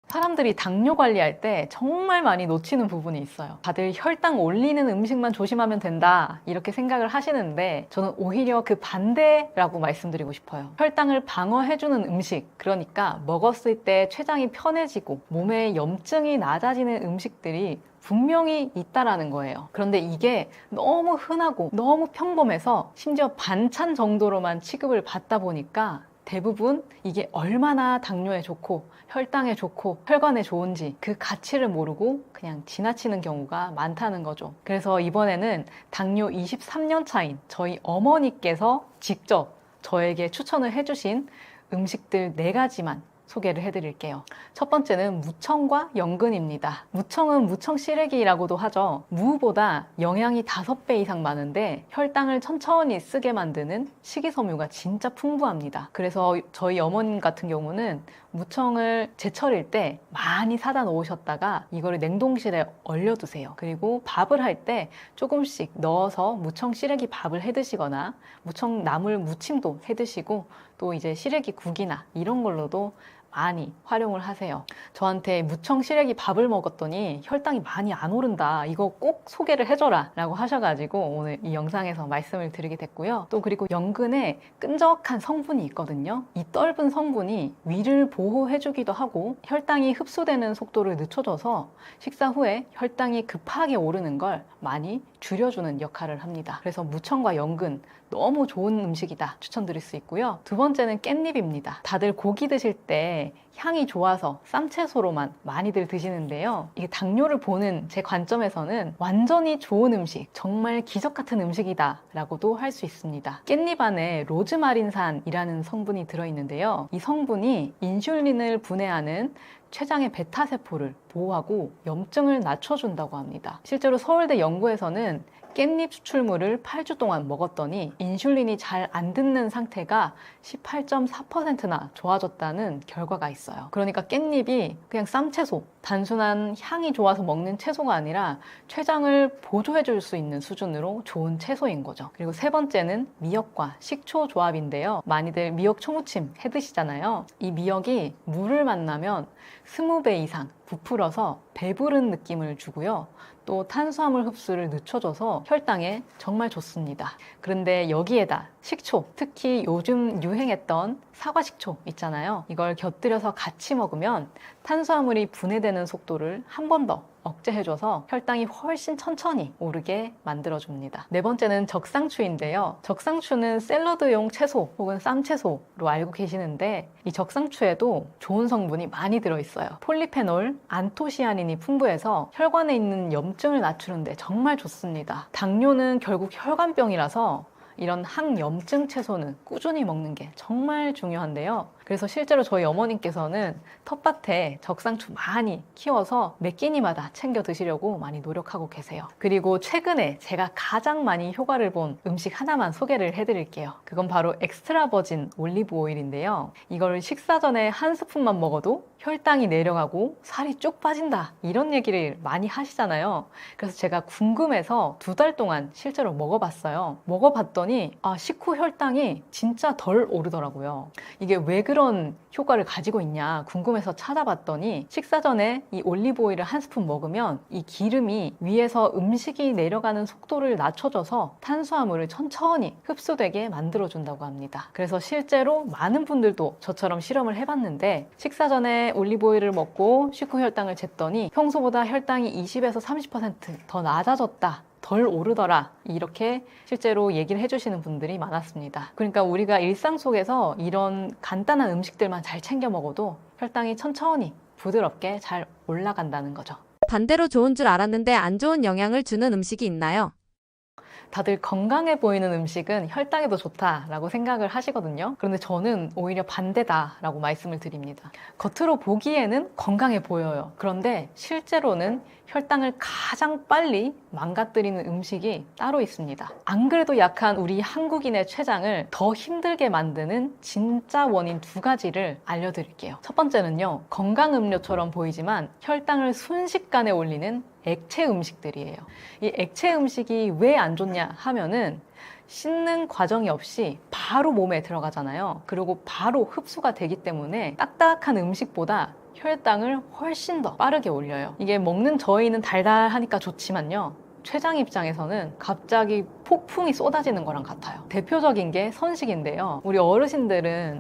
사람들이 당뇨 관리할 때 정말 많이 놓치는 부분이 있어요. 다들 혈당 올리는 음식만 조심하면 된다 이렇게 생각을 하시는데 저는 오히려 그 반대라고 말씀드리고 싶어요. 혈당을 방어해주는 음식, 그러니까 먹었을 때 췌장이 편해지고 몸에 염증이 낮아지는 음식들이 분명히 있다라는 거예요. 그런데 이게 너무 흔하고 너무 평범해서 심지어 반찬 정도로만 취급을 받다 보니까 대부분 이게 얼마나 당뇨에 좋고 혈당에 좋고 혈관에 좋은지 그 가치를 모르고 그냥 지나치는 경우가 많다는 거죠. 그래서 이번에는 당뇨 23년 차인 저희 어머니께서 직접 저에게 추천을 해주신 음식들 4가지만 소개를 해드릴게요. 첫 번째는 무청과 연근입니다. 무청은 무청 시래기라고도 하죠. 무보다 영양이 5배 이상 많은데 혈당을 천천히 쓰게 만드는 식이섬유가 진짜 풍부합니다. 그래서 저희 어머님 같은 경우는 무청을 제철일 때 많이 사다 놓으셨다가 이거를 냉동실에 얼려두세요. 그리고 밥을 할 때 조금씩 넣어서 무청 시래기 밥을 해 드시거나 무청 나물 무침도 해 드시고 또 이제 시래기 국이나 이런 걸로도 많이 활용을 하세요. 저한테 무청 시래기 밥을 먹었더니 혈당이 많이 안 오른다, 이거 꼭 소개를 해줘라 라고 하셔가지고 오늘 이 영상에서 말씀을 드리게 됐고요. 또 그리고 연근에 끈적한 성분이 있거든요. 이 떫은 성분이 위를 보호해주기도 하고 혈당이 흡수되는 속도를 늦춰줘서 식사 후에 혈당이 급하게 오르는 걸 많이 줄여주는 역할을 합니다. 그래서 무청과 연근 너무 좋은 음식이다 추천드릴 수 있고요. 두 번째는 깻잎입니다. 다들 고기 드실 때 향이 좋아서 쌈채소로만 많이들 드시는데요. 이게 당뇨를 보는 제 관점에서는 완전히 좋은 음식, 정말 기적 같은 음식이다 라고도 할 수 있습니다. 깻잎 안에 로즈마린산이라는 성분이 들어있는데요. 이 성분이 인슐린을 분해하는 췌장의 베타세포를 보호하고 염증을 낮춰준다고 합니다. 실제로 서울대 연구에서는 깻잎 추출물을 8주 동안 먹었더니 인슐린이 잘 안 듣는 상태가 18.4%나 좋아졌다는 결과가 있어요. 그러니까 깻잎이 그냥 쌈채소, 단순한 향이 좋아서 먹는 채소가 아니라 췌장을 보조해 줄 수 있는 수준으로 좋은 채소인 거죠. 그리고 세 번째는 미역과 식초 조합인데요. 많이들 미역 초무침 해 드시잖아요. 이 미역이 물을 만나면 20배 이상 부풀어서 배부른 느낌을 주고요. 또 탄수화물 흡수를 늦춰줘서 혈당에 정말 좋습니다. 그런데 여기에다 식초, 특히 요즘 유행했던 사과식초 있잖아요. 이걸 곁들여서 같이 먹으면 탄수화물이 분해되는 속도를 한 번 더 억제해줘서 혈당이 훨씬 천천히 오르게 만들어줍니다. 네 번째는 적상추인데요. 적상추는 샐러드용 채소 혹은 쌈채소로 알고 계시는데 이 적상추에도 좋은 성분이 많이 들어있어요. 폴리페놀, 안토시아닌이 풍부해서 혈관에 있는 염증을 낮추는데 정말 좋습니다. 당뇨는 결국 혈관병이라서 이런 항염증 채소는 꾸준히 먹는 게 정말 중요한데요. 그래서 실제로 저희 어머님께서는 텃밭에 적상추 많이 키워서 몇 끼니마다 챙겨 드시려고 많이 노력하고 계세요. 그리고 최근에 제가 가장 많이 효과를 본 음식 하나만 소개를 해드릴게요. 그건 바로 엑스트라 버진 올리브 오일인데요. 이거를 식사 전에 한 스푼만 먹어도 혈당이 내려가고 살이 쭉 빠진다, 이런 얘기를 많이 하시잖아요. 그래서 제가 궁금해서 2달 동안 실제로 먹어봤어요. 먹어봤더니 식후 혈당이 진짜 덜 오르더라고요. 이게 왜 그런 효과를 가지고 있냐 궁금해서 찾아봤더니 식사 전에 이 올리브 오일을 한 스푼 먹으면 이 기름이 위에서 음식이 내려가는 속도를 낮춰줘서 탄수화물을 천천히 흡수되게 만들어준다고 합니다. 그래서 실제로 많은 분들도 저처럼 실험을 해봤는데 식사 전에 올리브 오일을 먹고 식후 혈당을 쟀더니 평소보다 혈당이 20에서 30% 더 낮아졌다, 덜 오르더라, 이렇게 실제로 얘기를 해주시는 분들이 많았습니다. 그러니까 우리가 일상 속에서 이런 간단한 음식들만 잘 챙겨 먹어도 혈당이 천천히 부드럽게 잘 올라간다는 거죠. 반대로 좋은 줄 알았는데 안 좋은 영향을 주는 음식이 있나요? 다들 건강해 보이는 음식은 혈당에도 좋다라고 생각을 하시거든요. 그런데 저는 오히려 반대다라고 말씀을 드립니다. 겉으로 보기에는 건강해 보여요. 그런데 실제로는 혈당을 가장 빨리 망가뜨리는 음식이 따로 있습니다. 안 그래도 약한 우리 한국인의 췌장을 더 힘들게 만드는 진짜 원인 2가지를 알려드릴게요. 첫 번째는요, 건강 음료처럼 보이지만 혈당을 순식간에 올리는 액체 음식들이에요. 이 액체 음식이 왜 안 좋냐 하면은 씻는 과정이 없이 바로 몸에 들어가잖아요. 그리고 바로 흡수가 되기 때문에 딱딱한 음식보다 혈당을 훨씬 더 빠르게 올려요. 이게 먹는 저희는 달달하니까 좋지만요, 췌장 입장에서는 갑자기 폭풍이 쏟아지는 거랑 같아요. 대표적인 게 선식인데요. 우리 어르신들 중에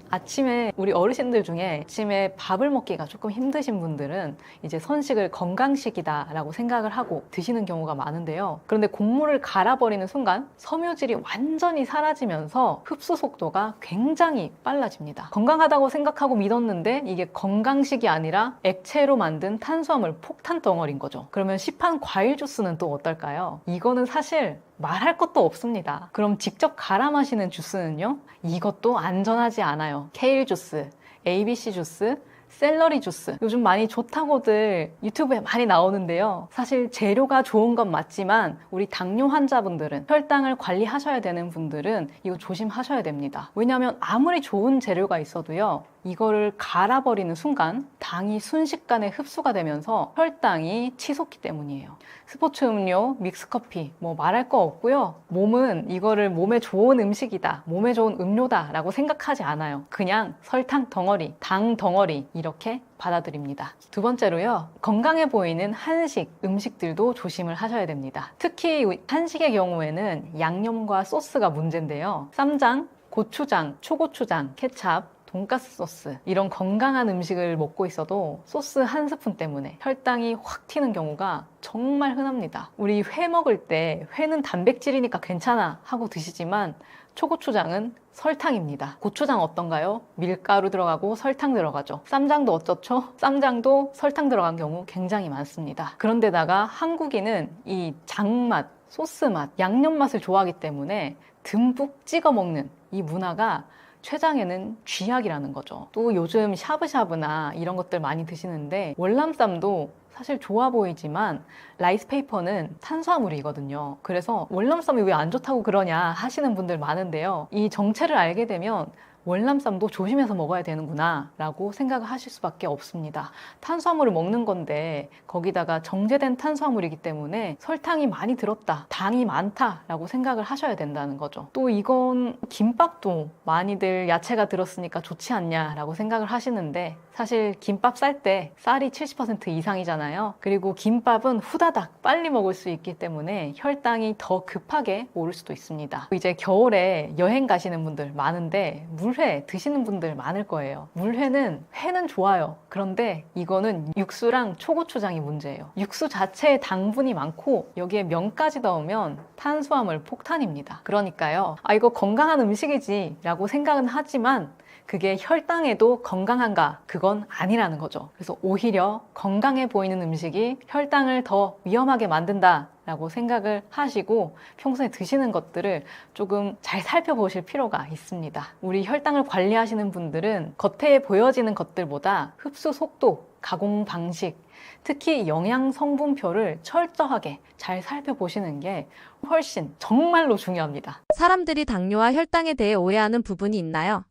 아침에 밥을 먹기가 조금 힘드신 분들은 이제 선식을 건강식이다라고 생각을 하고 드시는 경우가 많은데요. 그런데 곡물을 갈아버리는 순간 섬유질이 완전히 사라지면서 흡수 속도가 굉장히 빨라집니다. 건강하다고 생각하고 믿었는데 이게 건강식이 아니라 액체로 만든 탄수화물 폭탄 덩어리인 거죠. 그러면 시판 과일 주스는 또 어떨까요? 이거는 사실 말할 것도 없습니다. 그럼 직접 갈아 마시는 주스는요? 이것도 안전하지 않아요. 케일 주스, ABC 주스, 샐러리 주스, 요즘 많이 좋다고들 유튜브에 많이 나오는데요. 사실 재료가 좋은 건 맞지만 우리 당뇨 환자분들은, 혈당을 관리하셔야 되는 분들은 이거 조심하셔야 됩니다. 왜냐하면 아무리 좋은 재료가 있어도요, 이거를 갈아버리는 순간 당이 순식간에 흡수가 되면서 혈당이 치솟기 때문이에요. 스포츠 음료, 믹스커피 뭐 말할 거 없고요. 몸은 이거를 몸에 좋은 음식이다, 몸에 좋은 음료다 라고 생각하지 않아요. 그냥 설탕 덩어리, 당 덩어리 이렇게 받아들입니다. 두 번째로요, 건강해 보이는 한식 음식들도 조심을 하셔야 됩니다. 특히 한식의 경우에는 양념과 소스가 문제인데요. 쌈장, 고추장, 초고추장, 케찹, 돈가스 소스, 이런 건강한 음식을 먹고 있어도 소스 한 스푼 때문에 혈당이 확 튀는 경우가 정말 흔합니다. 우리 회 먹을 때 회는 단백질이니까 괜찮아 하고 드시지만 초고추장은 설탕입니다. 고추장 어떤가요? 밀가루 들어가고 설탕 들어가죠. 쌈장도 어쩌죠? 쌈장도 설탕 들어간 경우 굉장히 많습니다. 그런데다가 한국인은 이 장맛, 소스 맛, 양념 맛을 좋아하기 때문에 듬뿍 찍어 먹는 이 문화가 췌장에는 쥐약이라는 거죠. 또 요즘 샤브샤브나 이런 것들 많이 드시는데 월남쌈도 사실 좋아 보이지만 라이스페이퍼는 탄수화물이거든요. 그래서 월남쌈이 왜 안 좋다고 그러냐 하시는 분들 많은데요. 이 정체를 알게 되면 월남쌈도 조심해서 먹어야 되는구나 라고 생각을 하실 수밖에 없습니다. 탄수화물을 먹는 건데 거기다가 정제된 탄수화물이기 때문에 설탕이 많이 들었다, 당이 많다 라고 생각을 하셔야 된다는 거죠. 또 이건 김밥도 많이들 야채가 들었으니까 좋지 않냐 라고 생각을 하시는데, 사실 김밥 쌀 때 쌀이 70% 이상이잖아요. 그리고 김밥은 후다닥 빨리 먹을 수 있기 때문에 혈당이 더 급하게 오를 수도 있습니다. 이제 겨울에 여행 가시는 분들 많은데 물회 드시는 분들 많을 거예요. 회는 좋아요. 그런데 이거는 육수랑 초고추장이 문제예요. 육수 자체에 당분이 많고 여기에 면까지 넣으면 탄수화물 폭탄입니다. 그러니까요, 이거 건강한 음식이지 라고 생각은 하지만 그게 혈당에도 건강한가? 그건 아니라는 거죠. 그래서 오히려 건강해 보이는 음식이 혈당을 더 위험하게 만든다 라고 생각을 하시고 평소에 드시는 것들을 조금 잘 살펴보실 필요가 있습니다. 우리 혈당을 관리하시는 분들은 겉에 보여지는 것들보다 흡수 속도, 가공 방식, 특히 영양 성분표를 철저하게 잘 살펴보시는 게 훨씬 정말로 중요합니다. 사람들이 당뇨와 혈당에 대해 오해하는 부분이 있나요?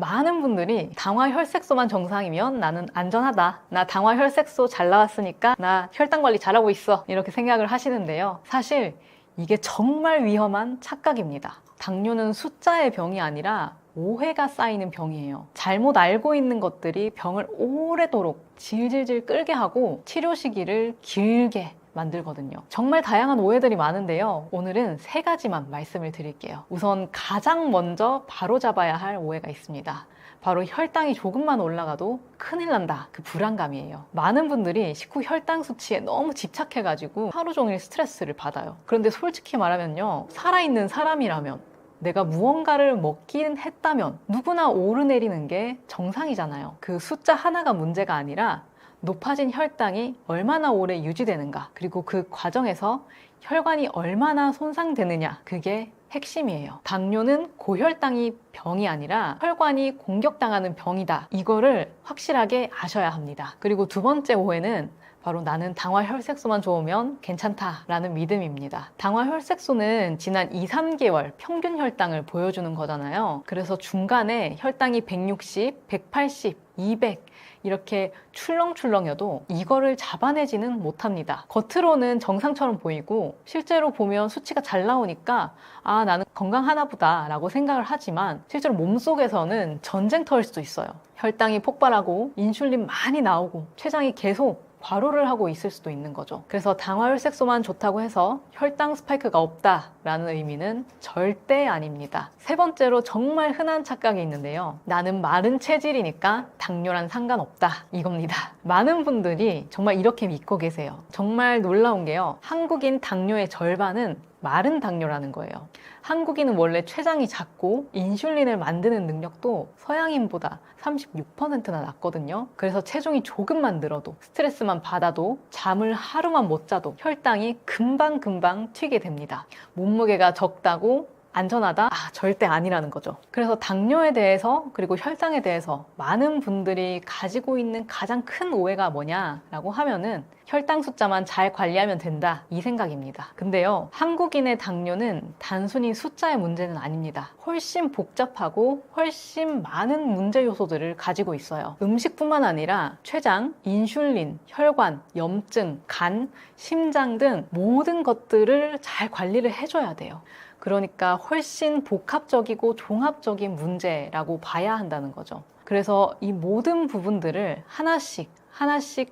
많은 분들이 당화 혈색소만 정상이면 나는 안전하다, 나 당화 혈색소 잘 나왔으니까 나 혈당 관리 잘하고 있어, 이렇게 생각을 하시는데요. 사실 이게 정말 위험한 착각입니다. 당뇨는 숫자의 병이 아니라 오해가 쌓이는 병이에요. 잘못 알고 있는 것들이 병을 오래도록 질질질 끌게 하고 치료 시기를 길게 만들거든요. 정말 다양한 오해들이 많은데요. 오늘은 3가지만 말씀을 드릴게요. 우선 가장 먼저 바로잡아야 할 오해가 있습니다. 바로 혈당이 조금만 올라가도 큰일 난다. 그 불안감이에요. 많은 분들이 식후 혈당 수치에 너무 집착해가지고 하루 종일 스트레스를 받아요. 그런데 솔직히 말하면요. 살아있는 사람이라면 내가 무언가를 먹긴 했다면 누구나 오르내리는 게 정상이잖아요. 그 숫자 하나가 문제가 아니라 높아진 혈당이 얼마나 오래 유지되는가, 그리고 그 과정에서 혈관이 얼마나 손상되느냐, 그게 핵심이에요. 당뇨는 고혈당이 병이 아니라 혈관이 공격당하는 병이다. 이거를 확실하게 아셔야 합니다. 그리고 2번째 오해는 바로 나는 당화혈색소만 좋으면 괜찮다라는 믿음입니다. 당화혈색소는 지난 2-3개월 평균 혈당을 보여주는 거잖아요. 그래서 중간에 혈당이 160, 180, 200 이렇게 출렁출렁여도 이거를 잡아내지는 못합니다. 겉으로는 정상처럼 보이고 실제로 보면 수치가 잘 나오니까 아, 나는 건강하나 보다 라고 생각을 하지만 실제로 몸속에서는 전쟁터일 수도 있어요. 혈당이 폭발하고 인슐린 많이 나오고 췌장이 계속 과로를 하고 있을 수도 있는 거죠. 그래서 당화혈색소만 좋다고 해서 혈당 스파이크가 없다라는 의미는 절대 아닙니다. 3번째로 정말 흔한 착각이 있는데요. 나는 마른 체질이니까 당뇨란 상관없다. 이겁니다. 많은 분들이 정말 이렇게 믿고 계세요. 정말 놀라운 게요. 한국인 당뇨의 절반은 마른 당뇨라는 거예요. 한국인은 원래 췌장이 작고 인슐린을 만드는 능력도 서양인보다 36%나 낮거든요. 그래서 체중이 조금만 늘어도, 스트레스만 받아도, 잠을 하루만 못 자도 혈당이 금방금방 튀게 됩니다. 몸무게가 적다고 안전하다? 아, 절대 아니라는 거죠. 그래서 당뇨에 대해서, 그리고 혈당에 대해서 많은 분들이 가지고 있는 가장 큰 오해가 뭐냐라고 하면은 혈당 숫자만 잘 관리하면 된다, 이 생각입니다. 근데요, 한국인의 당뇨는 단순히 숫자의 문제는 아닙니다. 훨씬 복잡하고 훨씬 많은 문제 요소들을 가지고 있어요. 음식뿐만 아니라 췌장, 인슐린, 혈관, 염증, 간, 심장 등 모든 것들을 잘 관리를 해줘야 돼요. 그러니까 훨씬 복합적이고 종합적인 문제라고 봐야 한다는 거죠. 그래서 이 모든 부분들을 하나씩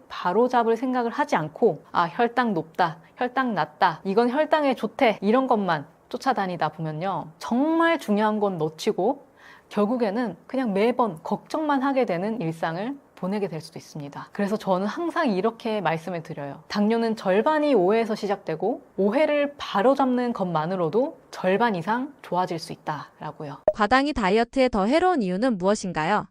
바로잡을 생각을 하지 않고 아, 혈당 높다, 혈당 낮다, 이건 혈당에 좋대, 이런 것만 쫓아다니다 보면요, 정말 중요한 건 놓치고 결국에는 그냥 매번 걱정만 하게 되는 일상을 보내게 될 수도 있습니다. 그래서 저는 항상 이렇게 말씀을 드려요. 당뇨는 절반이 오해에서 시작되고 오해를 바로잡는 것만으로도 절반 이상 좋아질 수 있다라고요. 과당이 다이어트에 더 해로운 이유는 무엇인가요?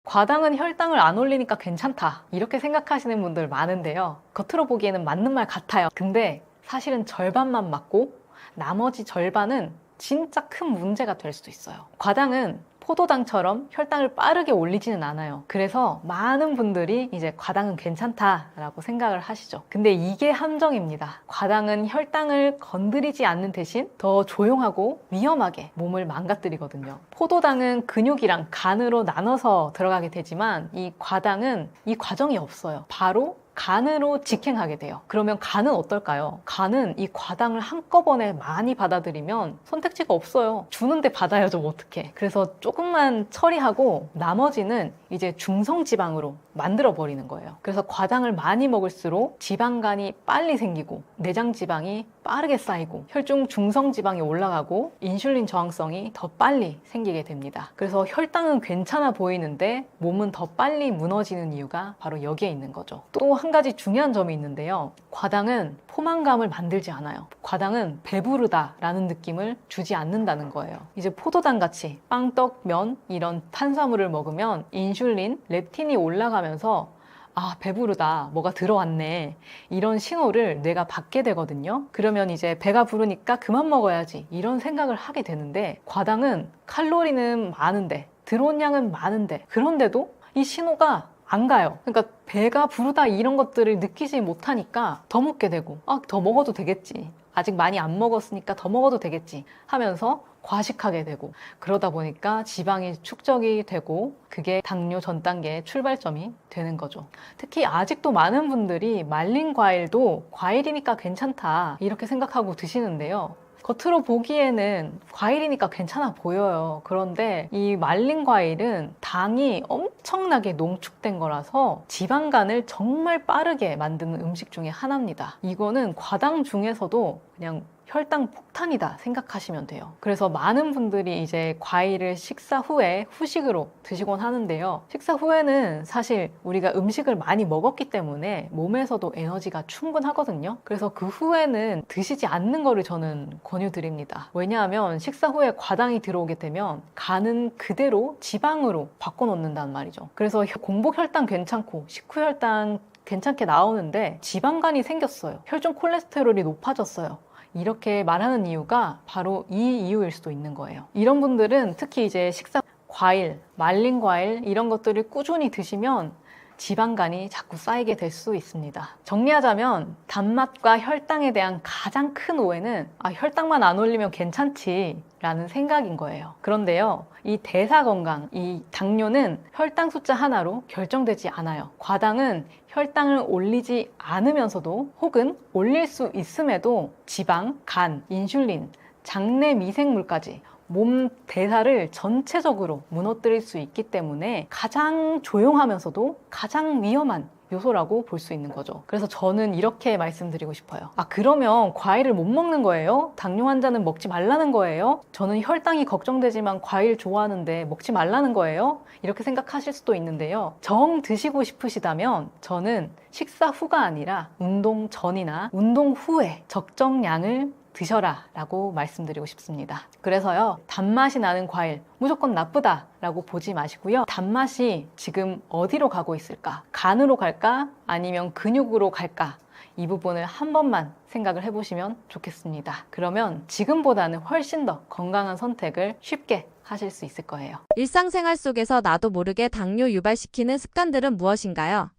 과당은 혈당을 안 올리니까 괜찮다, 이렇게 생각하시는 분들 많은데요. 겉으로 보기에는 맞는 말 같아요. 근데 사실은 절반만 맞고 나머지 절반은 진짜 큰 문제가 될 수도 있어요. 과당은 포도당처럼 혈당을 빠르게 올리지는 않아요. 그래서 많은 분들이 이제 과당은 괜찮다라고 생각을 하시죠. 근데 이게 함정입니다. 과당은 혈당을 건드리지 않는 대신 더 조용하고 위험하게 몸을 망가뜨리거든요. 포도당은 근육이랑 간으로 나눠서 들어가게 되지만 이 과당은 이 과정이 없어요. 바로 간으로 직행하게 돼요. 그러면 간은 어떨까요? 간은 이 과당을 한꺼번에 많이 받아들이면 선택지가 없어요. 주는데 받아야죠, 뭐 어떡해. 그래서 조금만 처리하고 나머지는 이제 중성지방으로 만들어 버리는 거예요. 그래서 과당을 많이 먹을수록 지방간이 빨리 생기고 내장지방이 빠르게 쌓이고 혈중 중성지방이 올라가고 인슐린 저항성이 더 빨리 생기게 됩니다. 그래서 혈당은 괜찮아 보이는데 몸은 더 빨리 무너지는 이유가 바로 여기에 있는 거죠. 또 한 가지 중요한 점이 있는데요. 과당은 포만감을 만들지 않아요. 과당은 배부르다라는 느낌을 주지 않는다는 거예요. 이제 포도당 같이 빵, 떡, 면 이런 탄수화물을 먹으면 인슐린, 렙틴이 올라가면서 아, 배부르다, 뭐가 들어왔네, 이런 신호를 뇌가 받게 되거든요. 그러면 이제 배가 부르니까 그만 먹어야지, 이런 생각을 하게 되는데 과당은 칼로리는 많은데, 들어온 양은 많은데, 그런데도 이 신호가 안 가요. 그러니까 배가 부르다 이런 것들을 느끼지 못하니까 더 먹게 되고, 아, 더 먹어도 되겠지, 아직 많이 안 먹었으니까 더 먹어도 되겠지 하면서 과식하게 되고, 그러다 보니까 지방이 축적이 되고 그게 당뇨 전 단계의 출발점이 되는 거죠. 특히 아직도 많은 분들이 말린 과일도 과일이니까 괜찮다 이렇게 생각하고 드시는데요. 겉으로 보기에는 과일이니까 괜찮아 보여요. 그런데 이 말린 과일은 당이 엄청나게 농축된 거라서 지방간을 정말 빠르게 만드는 음식 중에 하나입니다. 이거는 과당 중에서도 그냥 혈당 폭탄이다 생각하시면 돼요. 그래서 많은 분들이 이제 과일을 식사 후에 후식으로 드시곤 하는데요. 식사 후에는 사실 우리가 음식을 많이 먹었기 때문에 몸에서도 에너지가 충분하거든요. 그래서 그 후에는 드시지 않는 거를 저는 권유드립니다. 왜냐하면 식사 후에 과당이 들어오게 되면 간은 그대로 지방으로 바꿔놓는단 말이죠. 그래서 공복 혈당 괜찮고 식후 혈당 괜찮게 나오는데 지방간이 생겼어요. 혈중 콜레스테롤이 높아졌어요. 이렇게 말하는 이유가 바로 이 이유일 수도 있는 거예요. 이런 분들은 특히 이제 식사 과일, 말린 과일 이런 것들을 꾸준히 드시면 지방간이 자꾸 쌓이게 될 수 있습니다. 정리하자면 단맛과 혈당에 대한 가장 큰 오해는 혈당만 안 올리면 괜찮지 라는 생각인 거예요. 그런데요, 이 대사 건강, 이 당뇨는 혈당 숫자 하나로 결정되지 않아요. 과당은 혈당을 올리지 않으면서도 혹은 올릴 수 있음에도 지방, 간, 인슐린, 장내 미생물까지 몸 대사를 전체적으로 무너뜨릴 수 있기 때문에 가장 조용하면서도 가장 위험한 요소라고 볼 수 있는 거죠. 그래서 저는 이렇게 말씀드리고 싶어요. 그러면 과일을 못 먹는 거예요? 당뇨 환자는 먹지 말라는 거예요? 저는 혈당이 걱정되지만 과일 좋아하는데 먹지 말라는 거예요? 이렇게 생각하실 수도 있는데요. 정 드시고 싶으시다면 저는 식사 후가 아니라 운동 전이나 운동 후에 적정량을 드셔라 라고 말씀드리고 싶습니다. 그래서요, 단맛이 나는 과일 무조건 나쁘다 라고 보지 마시고요. 단맛이 지금 어디로 가고 있을까? 간으로 갈까? 아니면 근육으로 갈까? 이 부분을 한 번만 생각을 해보시면 좋겠습니다. 그러면 지금보다는 훨씬 더 건강한 선택을 쉽게 하실 수 있을 거예요. 일상생활 속에서 나도 모르게 당뇨 유발시키는 습관들은 무엇인가요?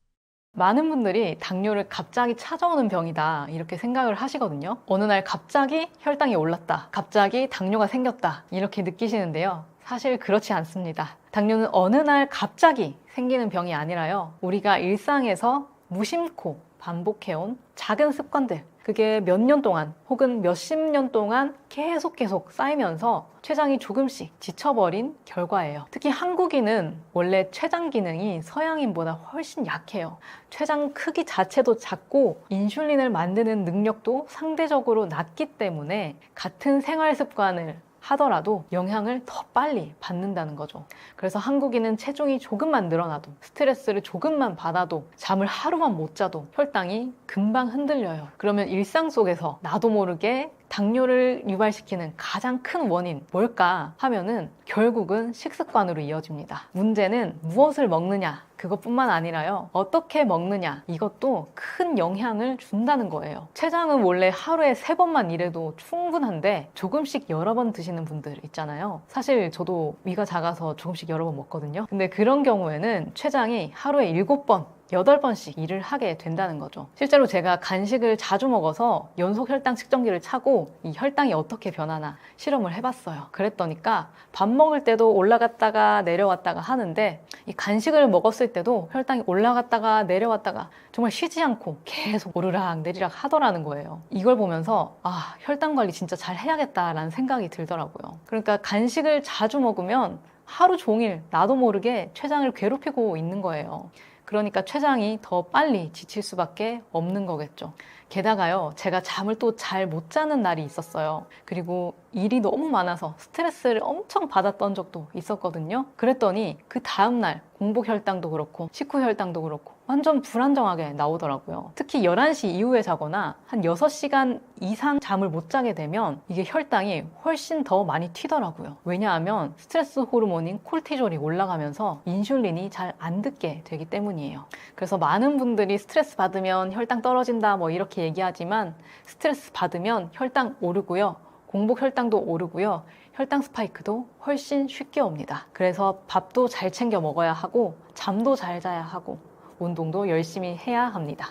많은 분들이 당뇨를 갑자기 찾아오는 병이다 이렇게 생각을 하시거든요. 어느 날 갑자기 혈당이 올랐다, 갑자기 당뇨가 생겼다 이렇게 느끼시는데요. 사실 그렇지 않습니다. 당뇨는 어느 날 갑자기 생기는 병이 아니라요, 우리가 일상에서 무심코 반복해온 작은 습관들, 그게 몇 년 동안 혹은 몇십 년 동안 계속 쌓이면서 췌장이 조금씩 지쳐버린 결과예요. 특히 한국인은 원래 췌장 기능이 서양인보다 훨씬 약해요. 췌장 크기 자체도 작고 인슐린을 만드는 능력도 상대적으로 낮기 때문에 같은 생활 습관을 하더라도 영향을 더 빨리 받는다는 거죠. 그래서 한국인은 체중이 조금만 늘어나도, 스트레스를 조금만 받아도, 잠을 하루만 못 자도 혈당이 금방 흔들려요. 그러면 일상 속에서 나도 모르게 당뇨를 유발시키는 가장 큰 원인 뭘까 하면은 결국은 식습관으로 이어집니다. 문제는 무엇을 먹느냐 그것뿐만 아니라요, 어떻게 먹느냐 이것도 큰 영향을 준다는 거예요. 췌장은 원래 하루에 3번만 일해도 충분한데 조금씩 여러 번 드시는 분들 있잖아요. 사실 저도 위가 작아서 조금씩 여러 번 먹거든요. 근데 그런 경우에는 췌장이 하루에 7번 8번씩 일을 하게 된다는 거죠. 실제로 제가 간식을 자주 먹어서 연속 혈당 측정기를 차고 이 혈당이 어떻게 변하나 실험을 해봤어요. 그랬더니까 밥 먹을 때도 올라갔다가 내려왔다가 하는데, 이 간식을 먹었을 때도 혈당이 올라갔다가 내려왔다가 정말 쉬지 않고 계속 오르락 내리락 하더라는 거예요. 이걸 보면서 혈당 관리 진짜 잘 해야겠다라는 생각이 들더라고요. 그러니까 간식을 자주 먹으면 하루 종일 나도 모르게 췌장을 괴롭히고 있는 거예요. 그러니까 췌장이 더 빨리 지칠 수밖에 없는 거겠죠. 게다가요, 제가 잠을 또 잘 못 자는 날이 있었어요. 그리고 일이 너무 많아서 스트레스를 엄청 받았던 적도 있었거든요. 그랬더니 그 다음날 공복 혈당도 그렇고 식후 혈당도 그렇고 완전 불안정하게 나오더라고요. 특히 11시 이후에 자거나 한 6시간 이상 잠을 못 자게 되면 이게 혈당이 훨씬 더 많이 튀더라고요. 왜냐하면 스트레스 호르몬인 콜티졸이 올라가면서 인슐린이 잘 안 듣게 되기 때문이에요. 그래서 많은 분들이 스트레스 받으면 혈당 떨어진다 뭐 이렇게 얘기하지만, 스트레스 받으면 혈당 오르고요, 공복 혈당도 오르고요, 혈당 스파이크도 훨씬 쉽게 옵니다. 그래서 밥도 잘 챙겨 먹어야 하고 잠도 잘 자야 하고 운동도 열심히 해야 합니다.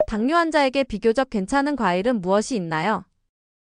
당뇨 환자에게 비교적 괜찮은 과일은 무엇이 있나요?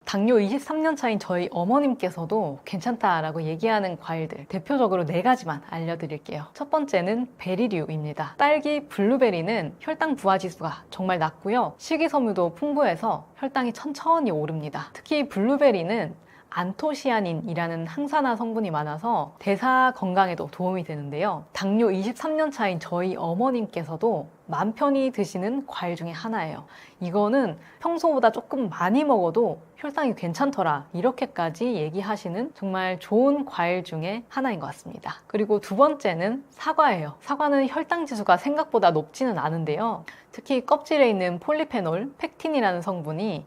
당뇨 23년 차인 저희 어머님께서도 괜찮다라고 얘기하는 과일들 대표적으로 4가지만 알려드릴게요. 첫 번째는 베리류입니다. 딸기, 블루베리는 혈당 부하 지수가 정말 낮고요. 식이섬유도 풍부해서 혈당이 천천히 오릅니다. 특히 블루베리는 안토시아닌이라는 항산화 성분이 많아서 대사 건강에도 도움이 되는데요. 당뇨 23년 차인 저희 어머님께서도 맘 편히 드시는 과일 중에 하나예요. 이거는 평소보다 조금 많이 먹어도 혈당이 괜찮더라 이렇게까지 얘기하시는 정말 좋은 과일 중에 하나인 것 같습니다. 그리고 두 번째는 사과예요. 사과는 혈당 지수가 생각보다 높지는 않은데요. 특히 껍질에 있는 폴리페놀, 펙틴이라는 성분이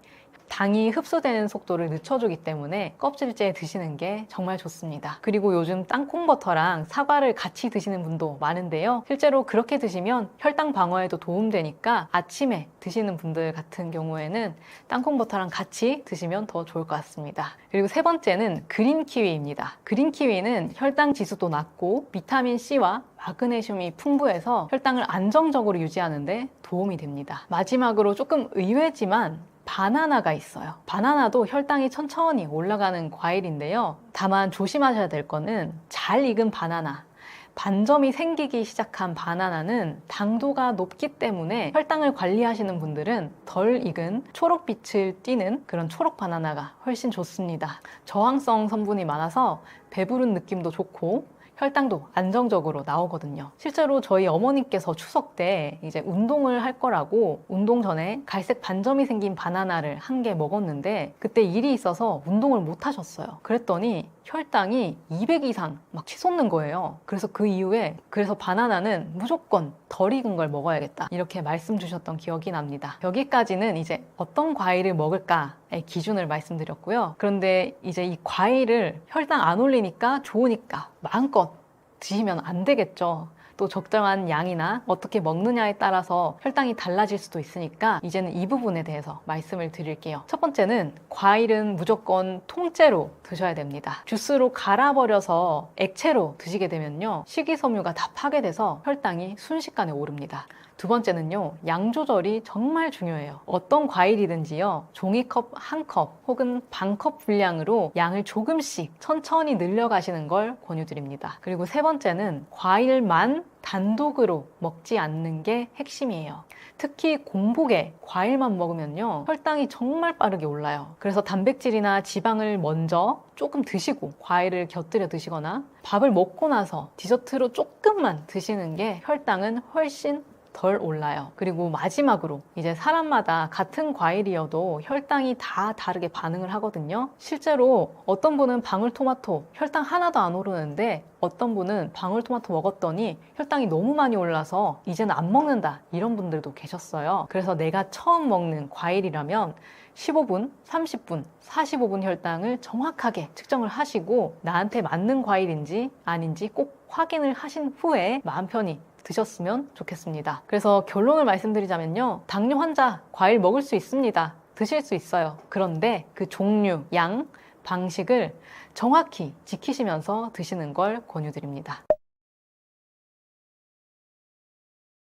당이 흡수되는 속도를 늦춰주기 때문에 껍질째 드시는 게 정말 좋습니다. 그리고 요즘 땅콩버터랑 사과를 같이 드시는 분도 많은데요. 실제로 그렇게 드시면 혈당 방어에도 도움되니까 아침에 드시는 분들 같은 경우에는 땅콩버터랑 같이 드시면 더 좋을 것 같습니다. 그리고 세 번째는 그린 키위입니다. 그린 키위는 혈당 지수도 낮고 비타민 C와 마그네슘이 풍부해서 혈당을 안정적으로 유지하는데 도움이 됩니다. 마지막으로 조금 의외지만 바나나가 있어요. 바나나도 혈당이 천천히 올라가는 과일인데요. 다만 조심하셔야 될 거는 잘 익은 바나나, 반점이 생기기 시작한 바나나는 당도가 높기 때문에 혈당을 관리하시는 분들은 덜 익은 초록빛을 띠는 그런 초록 바나나가 훨씬 좋습니다. 저항성 성분이 많아서 배부른 느낌도 좋고 혈당도 안정적으로 나오거든요. 실제로 저희 어머님께서 추석 때 이제 운동을 할 거라고 운동 전에 갈색 반점이 생긴 바나나를 한 개 먹었는데 그때 일이 있어서 운동을 못 하셨어요. 그랬더니 혈당이 200 이상 막 치솟는 거예요. 그래서 그 이후에 그래서 바나나는 무조건 덜 익은 걸 먹어야겠다 이렇게 말씀 주셨던 기억이 납니다. 여기까지는 이제 어떤 과일을 먹을까의 기준을 말씀드렸고요. 그런데 이제 이 과일을 혈당 안 올리니까 좋으니까 마음껏 드시면 안 되겠죠. 또 적정한 양이나 어떻게 먹느냐에 따라서 혈당이 달라질 수도 있으니까 이제는 이 부분에 대해서 말씀을 드릴게요. 첫 번째는 과일은 무조건 통째로 드셔야 됩니다. 주스로 갈아버려서 액체로 드시게 되면요. 식이섬유가 다 파괴돼서 혈당이 순식간에 오릅니다. 두 번째는요, 양 조절이 정말 중요해요. 어떤 과일이든지요, 종이컵 1컵 혹은 반컵 분량으로 양을 조금씩 천천히 늘려가시는 걸 권유드립니다. 그리고 세 번째는 과일만 단독으로 먹지 않는 게 핵심이에요. 특히 공복에 과일만 먹으면요, 혈당이 정말 빠르게 올라요. 그래서 단백질이나 지방을 먼저 조금 드시고 과일을 곁들여 드시거나 밥을 먹고 나서 디저트로 조금만 드시는 게 혈당은 훨씬 덜 올라요. 그리고 마지막으로 이제 사람마다 같은 과일이어도 혈당이 다 다르게 반응을 하거든요. 실제로 어떤 분은 방울토마토 혈당 하나도 안 오르는데 어떤 분은 방울토마토 먹었더니 혈당이 너무 많이 올라서 이제는 안 먹는다 이런 분들도 계셨어요. 그래서 내가 처음 먹는 과일이라면 15분, 30분, 45분 혈당을 정확하게 측정을 하시고 나한테 맞는 과일인지 아닌지 꼭 확인을 하신 후에 마음 편히 드셨으면 좋겠습니다. 그래서 결론을 말씀드리자면요. 당뇨 환자 과일 먹을 수 있습니다. 드실 수 있어요. 그런데 그 종류, 양, 방식을 정확히 지키시면서 드시는 걸 권유드립니다.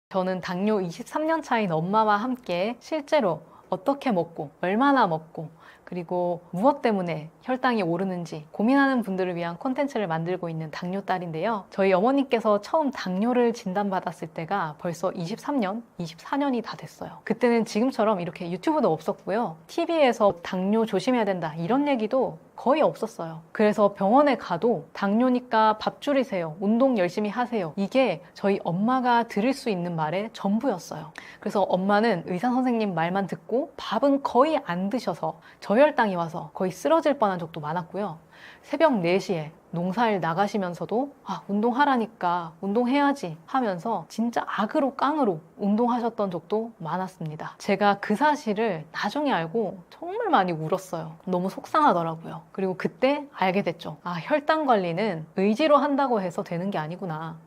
저는 당뇨 23년 차인 엄마와 함께 실제로 어떻게 먹고 얼마나 먹고 그리고 무엇 때문에 혈당이 오르는지 고민하는 분들을 위한 콘텐츠를 만들고 있는 당뇨딸인데요. 저희 어머니께서 처음 당뇨를 진단받았을 때가 벌써 23년, 24년이 다 됐어요. 그때는 지금처럼 이렇게 유튜브도 없었고요. TV에서 당뇨 조심해야 된다 이런 얘기도 거의 없었어요. 그래서 병원에 가도 당뇨니까 밥 줄이세요. 운동 열심히 하세요. 이게 저희 엄마가 들을 수 있는 말의 전부였어요. 그래서 엄마는 의사 선생님 말만 듣고 밥은 거의 안 드셔서 저혈당이 와서 거의 쓰러질 뻔한 적도 많았고요. 새벽 4시에 농사일 나가시면서도 운동하라니까 운동해야지 하면서 진짜 악으로 깡으로 운동하셨던 적도 많았습니다. 제가 그 사실을 나중에 알고 정말 많이 울었어요. 너무 속상하더라고요. 그리고 그때 알게 됐죠. 혈당 관리는 의지로 한다고 해서 되는 게 아니구나.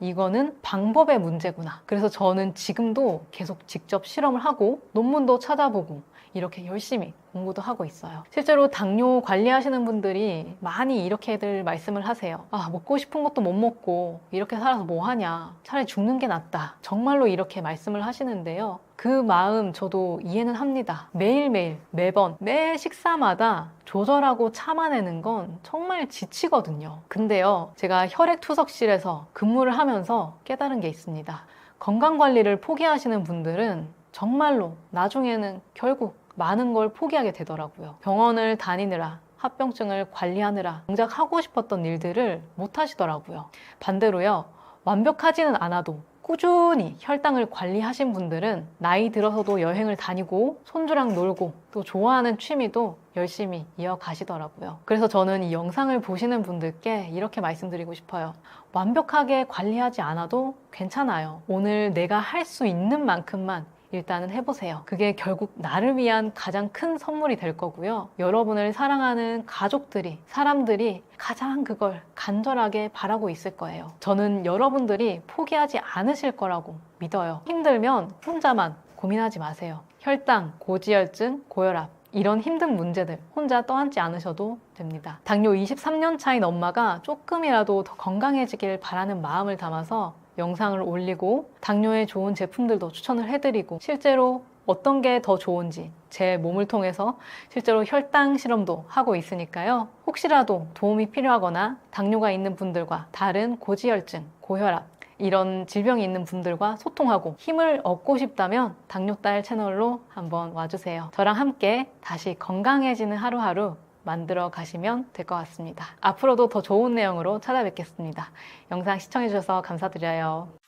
이거는 방법의 문제구나. 그래서 저는 지금도 계속 직접 실험을 하고 논문도 찾아보고 이렇게 열심히 공부도 하고 있어요. 실제로 당뇨 관리하시는 분들이 많이 이렇게들 말씀을 하세요. 먹고 싶은 것도 못 먹고 이렇게 살아서 뭐 하냐. 차라리 죽는 게 낫다. 정말로 이렇게 말씀을 하시는데요. 그 마음 저도 이해는 합니다. 매일매일, 매번, 매 식사마다 조절하고 참아내는 건 정말 지치거든요. 근데요, 제가 혈액투석실에서 근무를 하면서 깨달은 게 있습니다. 건강관리를 포기하시는 분들은 정말로 나중에는 결국 많은 걸 포기하게 되더라고요. 병원을 다니느라, 합병증을 관리하느라 정작 하고 싶었던 일들을 못 하시더라고요. 반대로요, 완벽하지는 않아도 꾸준히 혈당을 관리하신 분들은 나이 들어서도 여행을 다니고 손주랑 놀고 또 좋아하는 취미도 열심히 이어가시더라고요. 그래서 저는 이 영상을 보시는 분들께 이렇게 말씀드리고 싶어요. 완벽하게 관리하지 않아도 괜찮아요. 오늘 내가 할 수 있는 만큼만 일단은 해보세요. 그게 결국 나를 위한 가장 큰 선물이 될 거고요. 여러분을 사랑하는 가족들이, 사람들이 가장 그걸 간절하게 바라고 있을 거예요. 저는 여러분들이 포기하지 않으실 거라고 믿어요. 힘들면 혼자만 고민하지 마세요. 혈당, 고지혈증, 고혈압 이런 힘든 문제들 혼자 떠안지 않으셔도 됩니다. 당뇨 23년 차인 엄마가 조금이라도 더 건강해지길 바라는 마음을 담아서 영상을 올리고 당뇨에 좋은 제품들도 추천을 해드리고 실제로 어떤 게 더 좋은지 제 몸을 통해서 실제로 혈당 실험도 하고 있으니까요. 혹시라도 도움이 필요하거나 당뇨가 있는 분들과 다른 고지혈증, 고혈압 이런 질병이 있는 분들과 소통하고 힘을 얻고 싶다면 당뇨딸 채널로 한번 와주세요. 저랑 함께 다시 건강해지는 하루하루 만들어 가시면 될 것 같습니다. 앞으로도 더 좋은 내용으로 찾아뵙겠습니다. 영상 시청해주셔서 감사드려요.